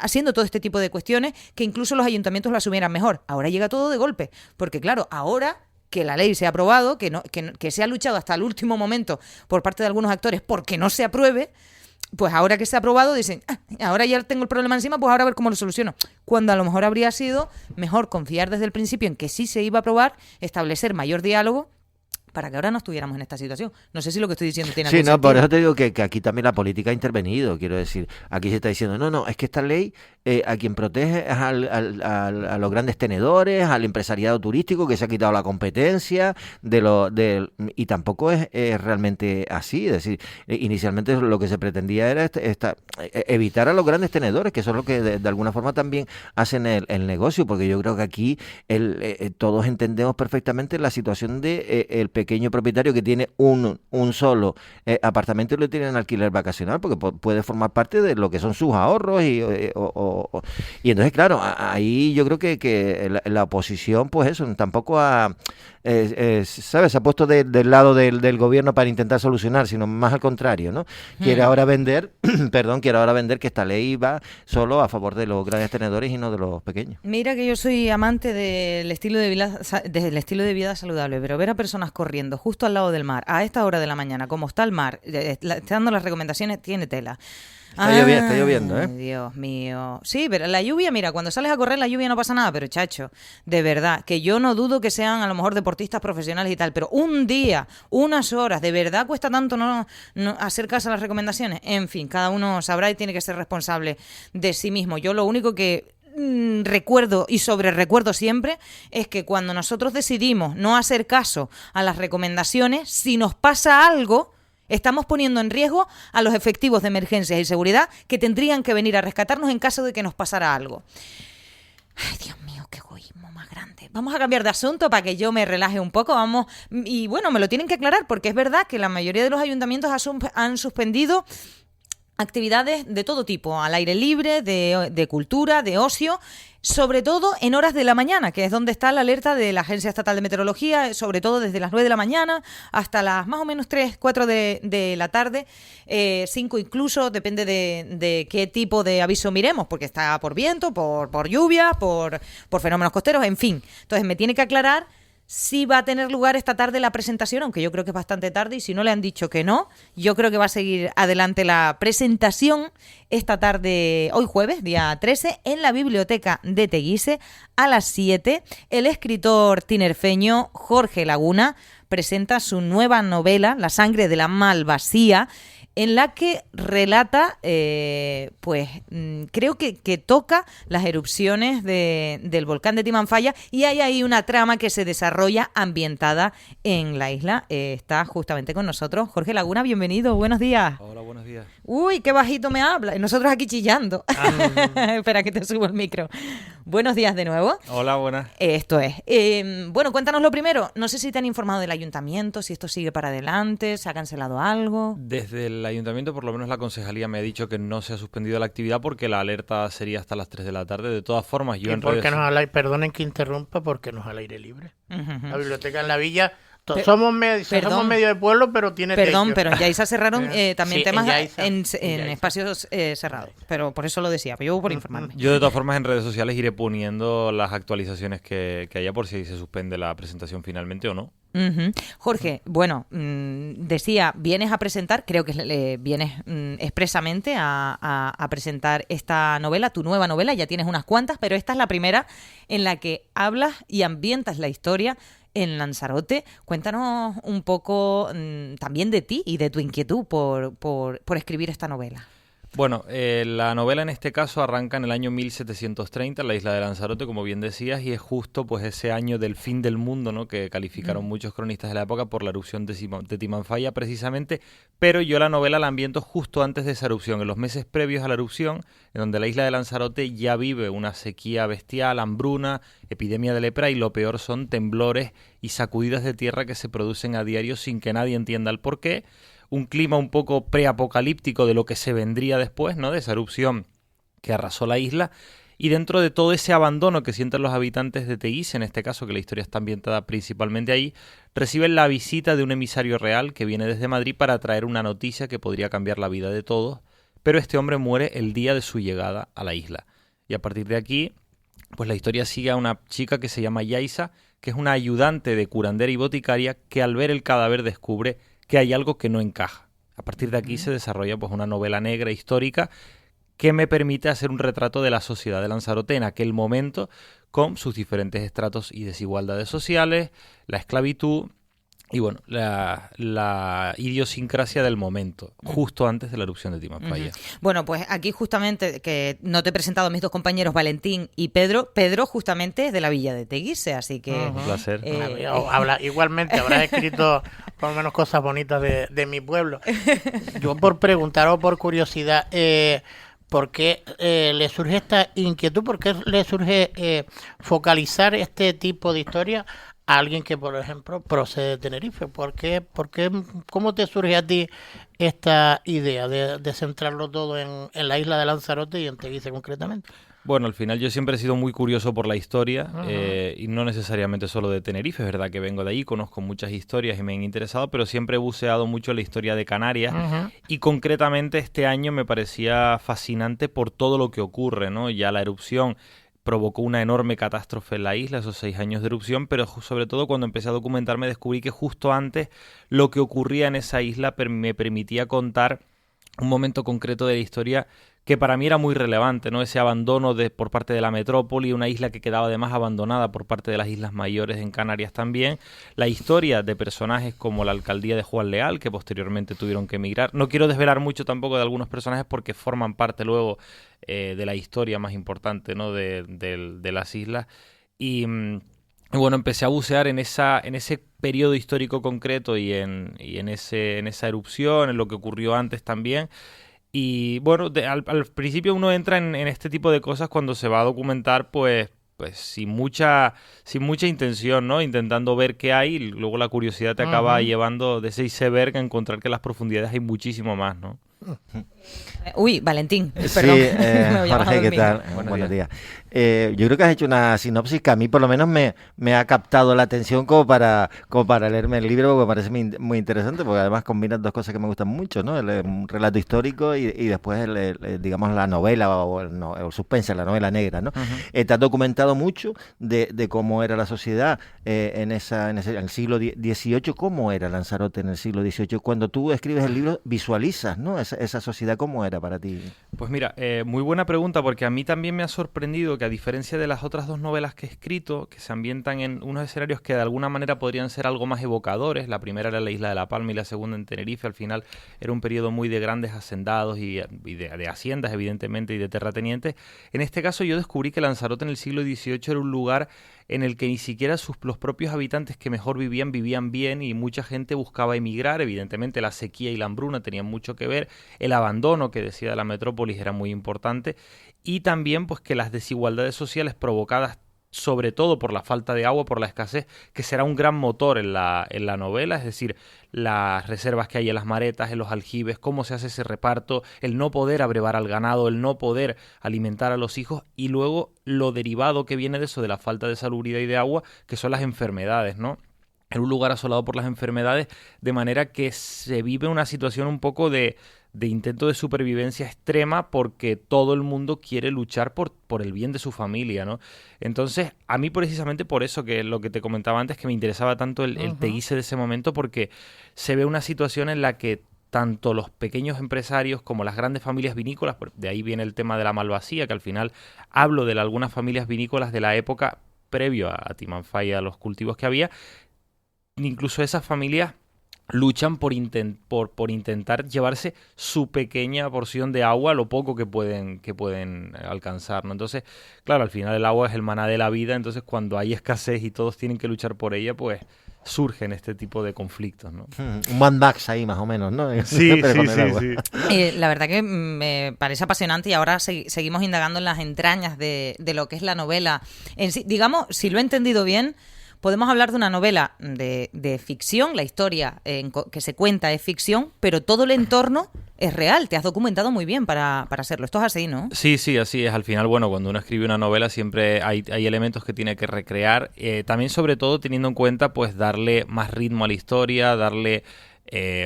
haciendo todo este tipo de cuestiones, que incluso los ayuntamientos lo asumieran mejor. Ahora llega todo de golpe, porque claro, ahora que la ley se ha aprobado, que se ha luchado hasta el último momento por parte de algunos actores porque no se apruebe, pues ahora que se ha aprobado dicen, ahora ya tengo el problema encima, pues ahora a ver cómo lo soluciono. Cuando a lo mejor habría sido mejor confiar desde el principio en que sí se iba a aprobar, establecer mayor diálogo, para que ahora no estuviéramos en esta situación. No sé si lo que estoy diciendo tiene algún sentido. Por eso te digo que aquí también la política ha intervenido, quiero decir. Aquí se está diciendo, no, es que esta ley a quien protege es a los grandes tenedores, al empresariado turístico que se ha quitado la competencia, y tampoco es realmente así. Es decir, inicialmente lo que se pretendía era evitar a los grandes tenedores, que eso es lo que de alguna forma también hacen el negocio, porque yo creo que aquí todos entendemos perfectamente la situación de el pequeño propietario que tiene un solo apartamento y lo tiene en alquiler vacacional, porque puede formar parte de lo que son sus ahorros y entonces, claro, ahí yo creo que la oposición, pues eso, tampoco ¿sabes? Se ha puesto del lado del gobierno para intentar solucionar, sino más al contrario, ¿no? Quiere ahora vender que esta ley va solo a favor de los grandes tenedores y no de los pequeños. Mira que yo soy amante del estilo de vida saludable, pero ver a personas corriendo justo al lado del mar, a esta hora de la mañana, como está el mar, está dando las recomendaciones, tiene tela. Está lloviendo, ¿eh? Dios mío. Sí, pero la lluvia, mira, cuando sales a correr la lluvia no pasa nada, pero chacho, de verdad, que yo no dudo que sean a lo mejor deportistas profesionales y tal, pero un día, unas horas, ¿de verdad cuesta tanto no hacer caso a las recomendaciones? En fin, cada uno sabrá y tiene que ser responsable de sí mismo. Yo lo único que recuerdo y sobre recuerdo siempre es que cuando nosotros decidimos no hacer caso a las recomendaciones, si nos pasa algo, estamos poniendo en riesgo a los efectivos de emergencias y seguridad que tendrían que venir a rescatarnos en caso de que nos pasara algo. Ay, Dios mío, qué egoísmo más grande. Vamos a cambiar de asunto para que yo me relaje un poco. Y bueno, me lo tienen que aclarar porque es verdad que la mayoría de los ayuntamientos han suspendido actividades de todo tipo, al aire libre, de cultura, de ocio, sobre todo en horas de la mañana, que es donde está la alerta de la Agencia Estatal de Meteorología, sobre todo desde las 9 de la mañana hasta las más o menos 3, 4 de la tarde, 5 incluso, depende de qué tipo de aviso miremos, porque está por viento, por lluvia, por fenómenos costeros, en fin. Entonces me tiene que aclarar si va a tener lugar esta tarde la presentación, aunque yo creo que es bastante tarde, y si no le han dicho que no, yo creo que va a seguir adelante la presentación esta tarde, hoy jueves, día 13, en la Biblioteca de Teguise, a las 7. El escritor tinerfeño Jorge Laguna presenta su nueva novela, La sangre de la malvasía, en la que relata, creo que toca las erupciones del volcán de Timanfaya, y hay ahí una trama que se desarrolla ambientada en la isla. Está justamente con nosotros Jorge Laguna, bienvenido, buenos días. Hola, buenos días. Uy, qué bajito me habla, y nosotros aquí chillando. Espera que te subo el micro. Buenos días de nuevo. Hola, buenas. Esto es. Bueno, cuéntanos lo primero. No sé si te han informado del ayuntamiento, si esto sigue para adelante, se ha cancelado algo. Desde el ayuntamiento, por lo menos la concejalía me ha dicho que no se ha suspendido la actividad porque la alerta sería hasta las 3 de la tarde. De todas formas, yo ¿Y en por qué redes... nos al aire? Perdonen que interrumpa, porque nos al aire libre. Uh-huh. La biblioteca en la villa... somos medio de pueblo, pero tiene Perdón, techo. pero en Yaiza cerraron también Sí, temas en Yaiza. en espacios cerrados. Pero por eso lo decía, pero yo por informarme. Yo de todas formas en redes sociales iré poniendo las actualizaciones que haya por si se suspende la presentación finalmente o no. Uh-huh. Jorge, bueno, decía, vienes a presentar, creo que vienes expresamente a presentar esta novela, tu nueva novela, ya tienes unas cuantas, pero esta es la primera en la que hablas y ambientas la historia en Lanzarote. Cuéntanos un poco también de ti y de tu inquietud por escribir esta novela. Bueno, la novela en este caso arranca en el año 1730 en la isla de Lanzarote, como bien decías, y es justo pues ese año del fin del mundo, ¿no?, que calificaron muchos cronistas de la época por la erupción de Timanfaya precisamente, pero yo la novela la ambiento justo antes de esa erupción, en los meses previos a la erupción, en donde la isla de Lanzarote ya vive una sequía bestial, hambruna, epidemia de lepra, y lo peor son temblores y sacudidas de tierra que se producen a diario sin que nadie entienda el porqué. Un clima un poco preapocalíptico de lo que se vendría después, ¿no?, de esa erupción que arrasó la isla, y dentro de todo ese abandono que sienten los habitantes de Teguise, en este caso, que la historia está ambientada principalmente ahí, reciben la visita de un emisario real que viene desde Madrid para traer una noticia que podría cambiar la vida de todos, pero este hombre muere el día de su llegada a la isla. Y a partir de aquí, pues la historia sigue a una chica que se llama Yaiza, que es una ayudante de curandera y boticaria, que al ver el cadáver descubre que hay algo que no encaja. A partir de aquí se desarrolla pues una novela negra histórica que me permite hacer un retrato de la sociedad de Lanzarote en aquel momento, con sus diferentes estratos y desigualdades sociales, la esclavitud y bueno, la idiosincrasia del momento, justo antes de la erupción de Timanfaya. Bueno, pues aquí justamente, que no te he presentado a mis dos compañeros Valentín y Pedro justamente es de la villa de Teguise, así que... Un placer. Igualmente habrás escrito por lo menos cosas bonitas de mi pueblo. Yo por preguntar o por curiosidad, ¿por qué le surge esta inquietud? ¿Por qué le surge focalizar este tipo de historia a alguien que, por ejemplo, procede de Tenerife? ¿Cómo te surge a ti esta idea de centrarlo todo en la isla de Lanzarote y en Teguise concretamente? Bueno, al final yo siempre he sido muy curioso por la historia y no necesariamente solo de Tenerife. Es verdad que vengo de ahí, conozco muchas historias y me han interesado, pero siempre he buceado mucho en la historia de Canarias y concretamente este año me parecía fascinante por todo lo que ocurre, ¿no? Ya la erupción provocó una enorme catástrofe en la isla, esos 6 años de erupción, pero sobre todo cuando empecé a documentarme descubrí que justo antes lo que ocurría en esa isla me permitía contar un momento concreto de la historia que para mí era muy relevante, ¿no? Ese abandono por parte de la metrópoli, una isla que quedaba además abandonada por parte de las Islas Mayores en Canarias también, la historia de personajes como la alcaldía de Juan Leal, que posteriormente tuvieron que emigrar. No quiero desvelar mucho tampoco de algunos personajes porque forman parte luego de la historia más importante, ¿no?, de las islas. Y bueno, empecé a bucear en ese periodo histórico concreto y en esa erupción, en lo que ocurrió antes también. Y bueno, al principio uno entra en este tipo de cosas cuando se va a documentar, pues sin mucha intención, ¿no? Intentando ver qué hay, y luego la curiosidad te acaba llevando de ese iceberg a encontrar que en las profundidades hay muchísimo más, ¿no? Uy, Valentín, Sí, perdón. Me voy a Jorge, ¿qué dormir. tal? Buenos días. Yo creo que has hecho una sinopsis que a mí por lo menos me ha captado la atención como para leerme el libro, porque me parece muy interesante, porque además combinan dos cosas que me gustan mucho, ¿no? Un relato histórico y después, digamos, la novela o el suspense, la novela negra, ¿no? Te has documentado mucho de cómo era la sociedad en el siglo XVIII, cómo era Lanzarote en el siglo XVIII. Cuando tú escribes el libro, visualizas, ¿no? Esa sociedad, ¿cómo era para ti? Pues mira, muy buena pregunta, porque a mí también me ha sorprendido que, a diferencia de las otras dos novelas que he escrito, que se ambientan en unos escenarios que de alguna manera podrían ser algo más evocadores, la primera era la isla de La Palma y la segunda en Tenerife, al final era un periodo muy de grandes hacendados y de haciendas, evidentemente, y de terratenientes. En este caso yo descubrí que Lanzarote en el siglo XVIII era un lugar en el que ni siquiera los propios habitantes que mejor vivían bien, y mucha gente buscaba emigrar. Evidentemente la sequía y la hambruna tenían mucho que ver, el abandono que decía de la metrópolis era muy importante, y también pues que las desigualdades sociales provocadas sobre todo por la falta de agua, por la escasez, que será un gran motor en la novela, es decir, las reservas que hay en las maretas, en los aljibes, cómo se hace ese reparto, el no poder abrevar al ganado, el no poder alimentar a los hijos, y luego lo derivado que viene de eso, de la falta de salubridad y de agua, que son las enfermedades, ¿no? En un lugar asolado por las enfermedades, de manera que se vive una situación un poco de intento de supervivencia extrema, porque todo el mundo quiere luchar por el bien de su familia, ¿no? Entonces, a mí precisamente por eso, que lo que te comentaba antes, que me interesaba tanto el Teguise de ese momento, porque se ve una situación en la que tanto los pequeños empresarios como las grandes familias vinícolas, de ahí viene el tema de la malvasía, que al final hablo de algunas familias vinícolas de la época previo a Timanfaya y a los cultivos que había, incluso esas familias luchan por intentar llevarse su pequeña porción de agua, lo poco que pueden alcanzar, ¿no? Entonces, claro, al final el agua es el maná de la vida, entonces cuando hay escasez y todos tienen que luchar por ella, pues surgen este tipo de conflictos, ¿no? Un Mad Max ahí más o menos, ¿no? Sí, Pero con sí, el agua. sí. La verdad que me parece apasionante, y ahora seguimos indagando en las entrañas de lo que es la novela en sí. Digamos, si lo he entendido bien, podemos hablar de una novela de ficción, la historia que se cuenta es ficción, pero todo el entorno es real. Te has documentado muy bien para hacerlo. Esto es así, ¿no? Sí, sí, así es. Al final, bueno, cuando uno escribe una novela siempre hay elementos que tiene que recrear. También, sobre todo, teniendo en cuenta, pues, darle más ritmo a la historia, darle...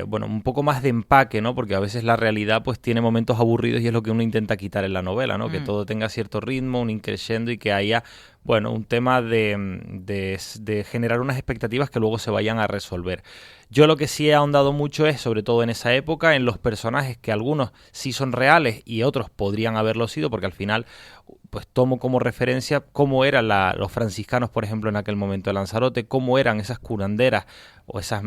bueno, un poco más de empaque, ¿no? Porque a veces la realidad pues tiene momentos aburridos, y es lo que uno intenta quitar en la novela, ¿no? Que todo tenga cierto ritmo, un increscendo, y que haya, bueno, un tema de generar unas expectativas que luego se vayan a resolver. Yo lo que sí he ahondado mucho es, sobre todo en esa época, en los personajes, que algunos sí son reales y otros podrían haberlo sido, porque al final pues tomo como referencia cómo eran los franciscanos, por ejemplo, en aquel momento de Lanzarote, cómo eran esas curanderas o esas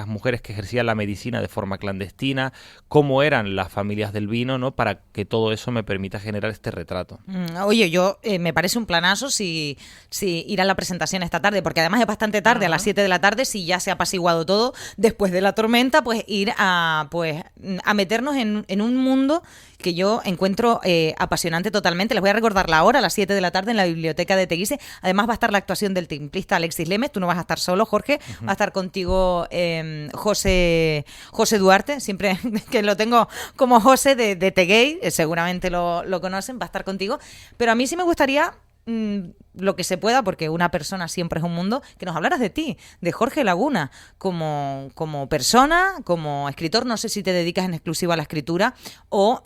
mujeres que ejercían la medicina de forma clandestina, cómo eran las familias del vino, ¿no? Para que todo eso me permita generar este retrato. Oye, yo me parece un planazo si ir a la presentación esta tarde, porque además es bastante tarde, a las 7 de la tarde, si ya se ha apaciguado todo después de la tormenta, pues ir a meternos en un mundo que yo encuentro apasionante totalmente. Les voy a recordar la hora, a las 7 de la tarde, en la biblioteca de Teguise. Además va a estar la actuación del templista Alexis Lemes. Tú no vas a estar solo, Jorge. Va a estar contigo José Duarte, siempre que lo tengo como José de Teguey, seguramente lo conocen, va a estar contigo. Pero a mí sí me gustaría, lo que se pueda, porque una persona siempre es un mundo, que nos hablaras de ti, de Jorge Laguna, como persona, como escritor. No sé si te dedicas en exclusiva a la escritura o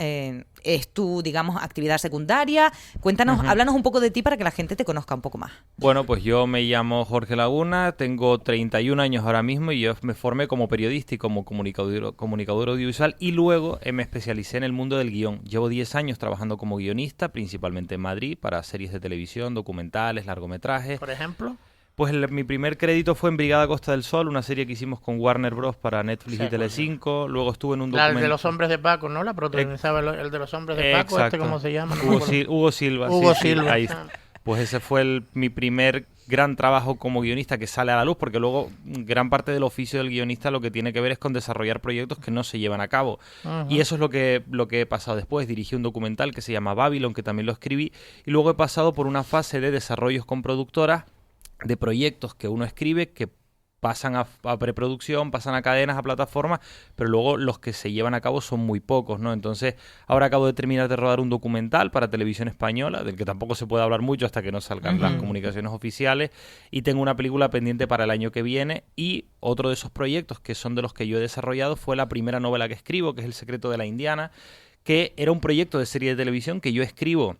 es tu, digamos, actividad secundaria. Cuéntanos, háblanos un poco de ti para que la gente te conozca un poco más. Bueno, pues yo me llamo Jorge Laguna, tengo 31 años ahora mismo, y yo me formé como periodista y como comunicador audiovisual, y luego me especialicé en el mundo del guión. Llevo 10 años trabajando como guionista, principalmente en Madrid, para series de televisión, documentales, largometrajes. ¿Por ejemplo? Pues mi primer crédito fue en Brigada Costa del Sol, una serie que hicimos con Warner Bros. Para Netflix y Telecinco. Luego estuve en un documental... La de los hombres de Paco, ¿no? La protagonizaba el de los hombres de Paco, exacto. ¿cómo se llama? No Hugo Silva. Hugo sí, Silva. Ahí está. Pues ese fue mi primer gran trabajo como guionista que sale a la luz, porque luego gran parte del oficio del guionista lo que tiene que ver es con desarrollar proyectos que no se llevan a cabo. Y eso es lo que he pasado después. Dirigí un documental que se llama Babylon, que también lo escribí, y luego he pasado por una fase de desarrollos con productoras, de proyectos que uno escribe, que pasan a preproducción, pasan a cadenas, a plataformas, pero luego los que se llevan a cabo son muy pocos, ¿no? Entonces, ahora acabo de terminar de rodar un documental para Televisión Española, del que tampoco se puede hablar mucho hasta que no salgan las comunicaciones oficiales, y tengo una película pendiente para el año que viene, y otro de esos proyectos que son de los que yo he desarrollado fue la primera novela que escribo, que es El secreto de la Indiana, que era un proyecto de serie de televisión que yo escribo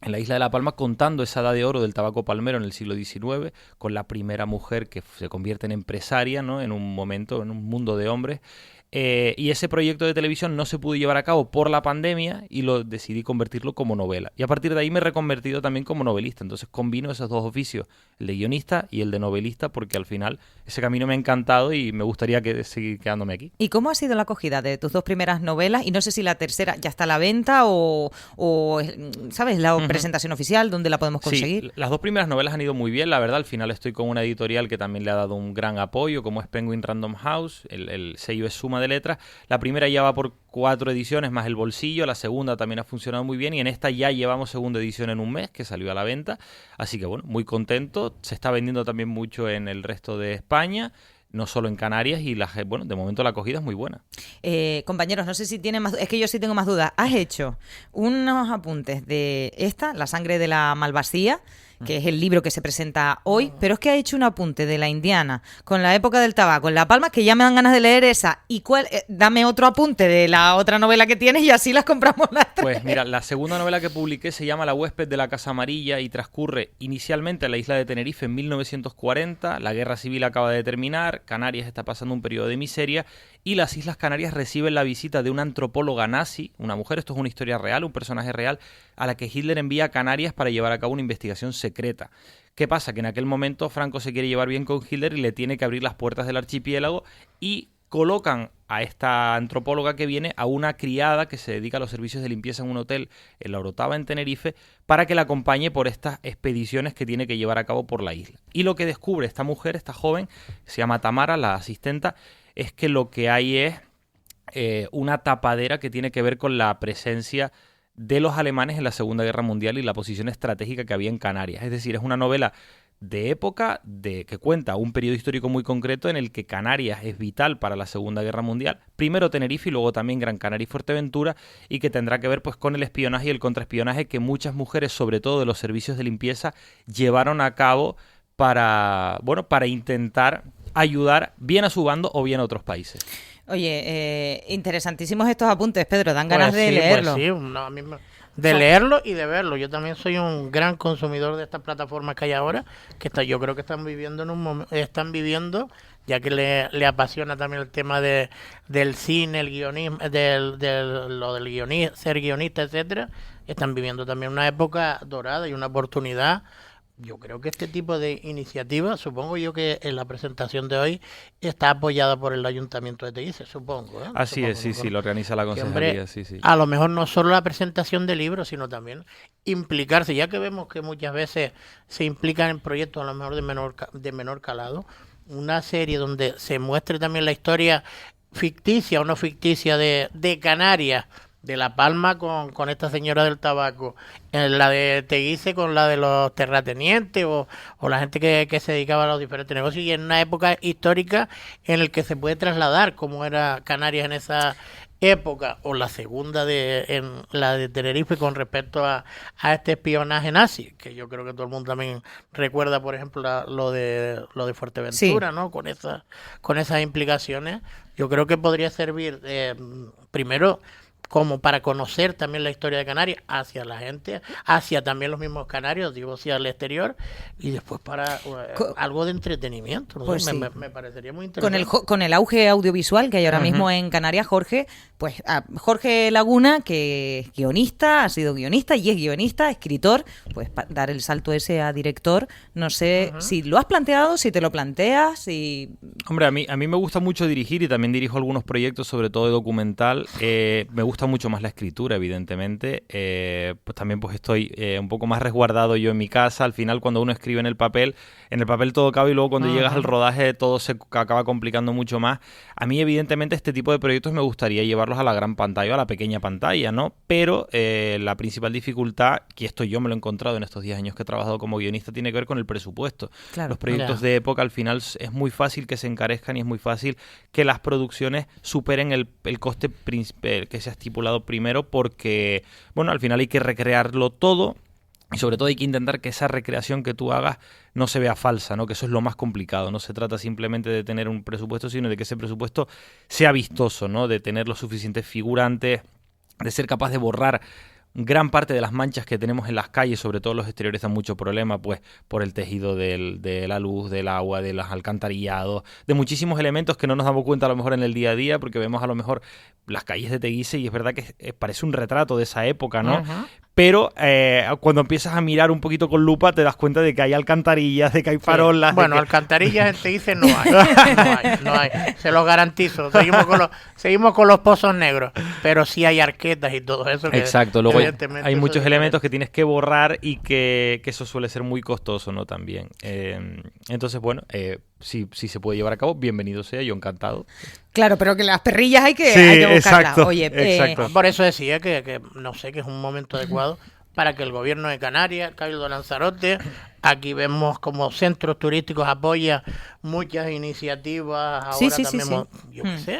en la isla de La Palma, contando esa edad de oro del tabaco palmero en el siglo XIX, con la primera mujer que se convierte en empresaria, ¿no? En un momento, en un mundo de hombres. Y ese proyecto de televisión no se pudo llevar a cabo por la pandemia y decidí convertirlo como novela. Y a partir de ahí me he reconvertido también como novelista. Entonces combino esos dos oficios, el de guionista y el de novelista, porque al final ese camino me ha encantado y me gustaría seguir quedándome aquí. ¿Y cómo ha sido la acogida de tus dos primeras novelas? Y no sé si la tercera ya está a la venta o ¿sabes? La presentación oficial, ¿dónde la podemos conseguir? Sí, las dos primeras novelas han ido muy bien, la verdad. Al final estoy con una editorial que también le ha dado un gran apoyo, como es Penguin Random House. El sello es Suma de Letras. La primera ya va por 4 ediciones más el bolsillo, la segunda también ha funcionado muy bien y en esta ya llevamos segunda edición en un mes que salió a la venta, así que bueno, muy contento. Se está vendiendo también mucho en el resto de España, no solo en Canarias, y bueno, de momento la acogida es muy buena. Compañeros, no sé si tienen más, es que yo sí tengo más dudas. Has hecho unos apuntes de La sangre de la Malvasía, que es el libro que se presenta hoy, pero es que ha hecho un apunte de la Indiana con la época del tabaco en La Palma, que ya me dan ganas de leer esa. Y dame otro apunte de la otra novela que tienes y así las compramos las tres. Pues mira, la segunda novela que publiqué se llama La huésped de la Casa Amarilla y transcurre inicialmente en la isla de Tenerife en 1940. La guerra civil acaba de terminar, Canarias está pasando un periodo de miseria y las Islas Canarias reciben la visita de una antropóloga nazi, una mujer, esto es una historia real, un personaje real, a la que Hitler envía a Canarias para llevar a cabo una investigación secreta. ¿Qué pasa? Que en aquel momento Franco se quiere llevar bien con Hitler y le tiene que abrir las puertas del archipiélago y colocan a esta antropóloga que viene a una criada que se dedica a los servicios de limpieza en un hotel en La Orotava, en Tenerife, para que la acompañe por estas expediciones que tiene que llevar a cabo por la isla. Y lo que descubre esta mujer, esta joven, se llama Tamara, la asistenta, es que lo que hay es una tapadera que tiene que ver con la presencia de los alemanes en la Segunda Guerra Mundial y la posición estratégica que había en Canarias. Es decir, es una novela de época que cuenta un periodo histórico muy concreto en el que Canarias es vital para la Segunda Guerra Mundial, primero Tenerife y luego también Gran Canaria y Fuerteventura, y que tendrá que ver pues con el espionaje y el contraespionaje que muchas mujeres, sobre todo de los servicios de limpieza, llevaron a cabo para intentar ayudar bien a su bando o bien a otros países. Oye, interesantísimos estos apuntes, Pedro, dan ganas de leerlo. Pues sí, a mí de leerlo y de verlo. Yo también soy un gran consumidor de estas plataformas que hay ahora, yo creo que están viviendo ya que le apasiona también el tema del cine, el guionismo, ser guionista, etcétera. Están viviendo también una época dorada y una oportunidad. Yo creo que este tipo de iniciativa, supongo yo que en la presentación de hoy está apoyada por el Ayuntamiento de Teguise, supongo. Así es, sí, lo organiza la Concejalía, sí. A lo mejor no solo la presentación de libros, sino también implicarse, ya que vemos que muchas veces se implican en proyectos a lo mejor de menor calado, una serie donde se muestre también la historia ficticia o no ficticia de Canarias, de La Palma con esta señora del tabaco, la de Teguise con la de los terratenientes o la gente que se dedicaba a los diferentes negocios, y en una época histórica en el que se puede trasladar cómo era Canarias en esa época, o la segunda en la de Tenerife con respecto a este espionaje nazi, que yo creo que todo el mundo también recuerda, por ejemplo, lo de Fuerteventura, sí, ¿no? Con esas implicaciones. Yo creo que podría servir primero como para conocer también la historia de Canarias hacia la gente, hacia también los mismos canarios, digo, hacia el exterior, y después para algo de entretenimiento, ¿no? Pues sí. Me parecería muy interesante. Con el auge audiovisual que hay ahora mismo en Canarias, Jorge Laguna, que es guionista, ha sido guionista y es guionista, escritor, pues dar el salto ese a director, no sé si lo has planteado, si te lo planteas, Hombre, a mí me gusta mucho dirigir y también dirijo algunos proyectos, sobre todo de documental. Me gusta mucho más la escritura, evidentemente. Pues también pues estoy un poco más resguardado yo en mi casa. Al final, cuando uno escribe en el papel todo cabe, y luego cuando llegas al rodaje todo se acaba complicando mucho más. A mí, evidentemente, este tipo de proyectos me gustaría llevarlos llevarlos a la gran pantalla o a la pequeña pantalla, ¿no? Pero la principal dificultad, que esto yo me lo he encontrado en estos 10 años que he trabajado como guionista, tiene que ver con el presupuesto. Claro. Los proyectos de época al final es muy fácil que se encarezcan y es muy fácil que las producciones superen el coste que se ha estipulado primero porque, bueno, al final hay que recrearlo todo. Y sobre todo hay que intentar que esa recreación que tú hagas no se vea falsa, ¿no? Que eso es lo más complicado. No se trata simplemente de tener un presupuesto, sino de que ese presupuesto sea vistoso, ¿no? De tener los suficientes figurantes, de ser capaz de borrar gran parte de las manchas que tenemos en las calles, sobre todo los exteriores, dan mucho problema, pues, por el tejido de la luz, del agua, de los alcantarillados, de muchísimos elementos que no nos damos cuenta a lo mejor en el día a día, porque vemos a lo mejor las calles de Teguise y es verdad que parece un retrato de esa época, ¿no? Ajá. Pero cuando empiezas a mirar un poquito con lupa te das cuenta de que hay alcantarillas, de que hay farolas. Bueno, de que... alcantarillas en Teguise no hay, se los garantizo. Seguimos con los pozos negros, pero sí hay arquetas y todo eso. Exacto, luego hay muchos eso elementos que tienes que borrar y que eso suele ser muy costoso, ¿no? También. Entonces, bueno, si se puede llevar a cabo, bienvenido sea, yo encantado. Claro, pero que las perrillas hay que buscarlas. Exacto, Oye, exacto. Por eso decía que no sé, que es un momento adecuado para que el gobierno de Canarias, Cabildo de Lanzarote, aquí vemos como centros turísticos apoya muchas iniciativas. Ahora Sí. yo qué sé,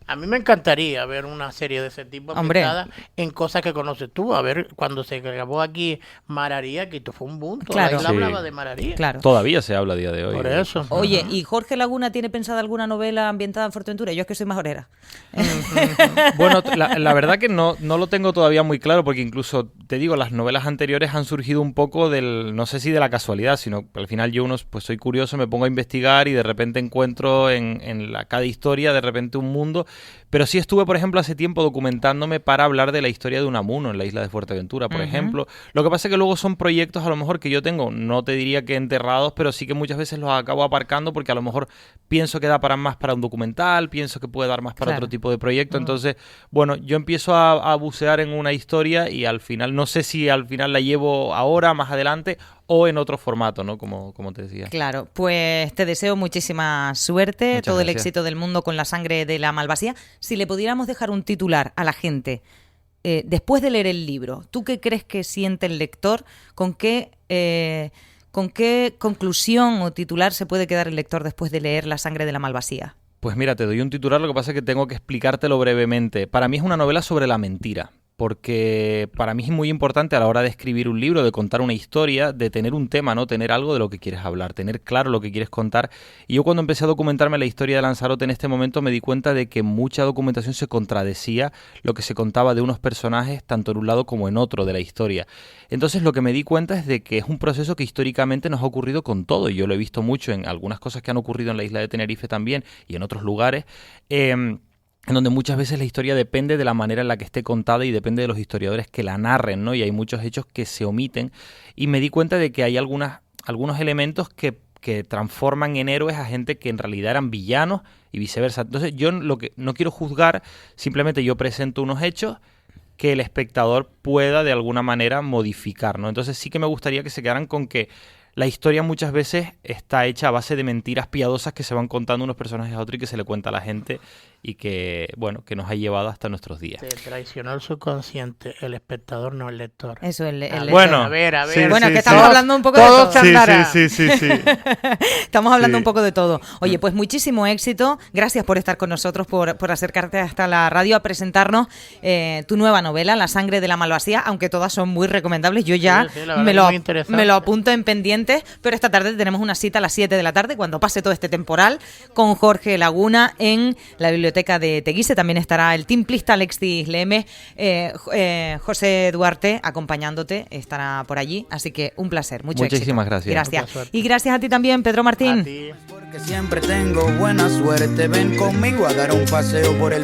a mí me encantaría ver una serie de ese tipo ambientada en cosas que conoces tú. A ver, cuando se grabó aquí Mararía, que esto fue un boom. Toda la isla hablaba de Mararía. Claro. Todavía se habla a día de hoy. Por eso. Oye, ¿y Jorge Laguna tiene pensada alguna novela ambientada en Fuerteventura? Yo es que soy majorera. Bueno, la verdad que no lo tengo todavía muy claro, porque incluso, te digo, las novelas anteriores han surgido un poco no sé si de la casualidad, sino que al final yo pues soy curioso, me pongo a investigar y de repente encuentro en cada historia de repente un mundo. Pero sí estuve, por ejemplo, hace tiempo documentándome para hablar de la historia de Unamuno en la isla de Fuerteventura, por ejemplo. Lo que pasa es que luego son proyectos a lo mejor que yo tengo, no te diría que enterrados, pero sí que muchas veces los acabo aparcando porque a lo mejor pienso que da más para un documental, pienso que puede dar más para otro tipo de proyecto. Entonces, bueno, yo empiezo a bucear en una historia y al final, no sé si al final la llevo ahora, más adelante, o en otro formato, ¿no? Como te decía. Claro, pues te deseo muchísima suerte, Muchas todo el gracias. éxito del mundo con La sangre de la Malvasía. Si le pudiéramos dejar un titular a la gente, después de leer el libro, ¿tú qué crees que siente el lector? ¿Con qué conclusión o titular se puede quedar el lector después de leer La sangre de la Malvasía? Pues mira, te doy un titular, lo que pasa es que tengo que explicártelo brevemente. Para mí es una novela sobre la mentira. Porque para mí es muy importante a la hora de escribir un libro, de contar una historia, de tener un tema, ¿no? Tener algo de lo que quieres hablar, tener claro lo que quieres contar. Y yo cuando empecé a documentarme la historia de Lanzarote en este momento me di cuenta de que mucha documentación se contradecía lo que se contaba de unos personajes tanto en un lado como en otro de la historia. Entonces lo que me di cuenta es de que es un proceso que históricamente nos ha ocurrido con todo. Y yo lo he visto mucho en algunas cosas que han ocurrido en la isla de Tenerife también y en otros lugares. En donde muchas veces la historia depende de la manera en la que esté contada y depende de los historiadores que la narren, ¿no? Y hay muchos hechos que se omiten. Y me di cuenta de que hay algunos elementos que transforman en héroes a gente que en realidad eran villanos y viceversa. Entonces yo no quiero juzgar, simplemente yo presento unos hechos que el espectador pueda de alguna manera modificar, ¿no? Entonces sí que me gustaría que se quedaran con que la historia muchas veces está hecha a base de mentiras piadosas que se van contando unos personajes a otros y que se le cuenta a la gente y que, bueno, que nos ha llevado hasta nuestros días. Te traicionó el subconsciente, el espectador, no el lector. Eso es el Bueno, a ver. sí, bueno, sí, que estamos sí. hablando un poco de Todo todo. Chandara. Sí. Estamos hablando Sí. un poco de todo. Oye, pues muchísimo éxito. Gracias por estar con nosotros, por acercarte hasta la radio a presentarnos tu nueva novela, La sangre de la Malvasía, aunque todas son muy recomendables. Yo ya Sí, la verdad me que muy interesante. lo apunto en pendientes, pero esta tarde tenemos una cita a las 7 de la tarde, cuando pase todo este temporal, con Jorge Laguna en la biblioteca de Teguise. También estará el timplista Alexis Leme, José Duarte acompañándote, estará por allí. Así que un placer, Muchísimas gracias. Gracias. Mucha suerte. Y gracias a ti también, Pedro Martín. A ti. Porque siempre tengo buena suerte. Ven conmigo a dar un paseo por el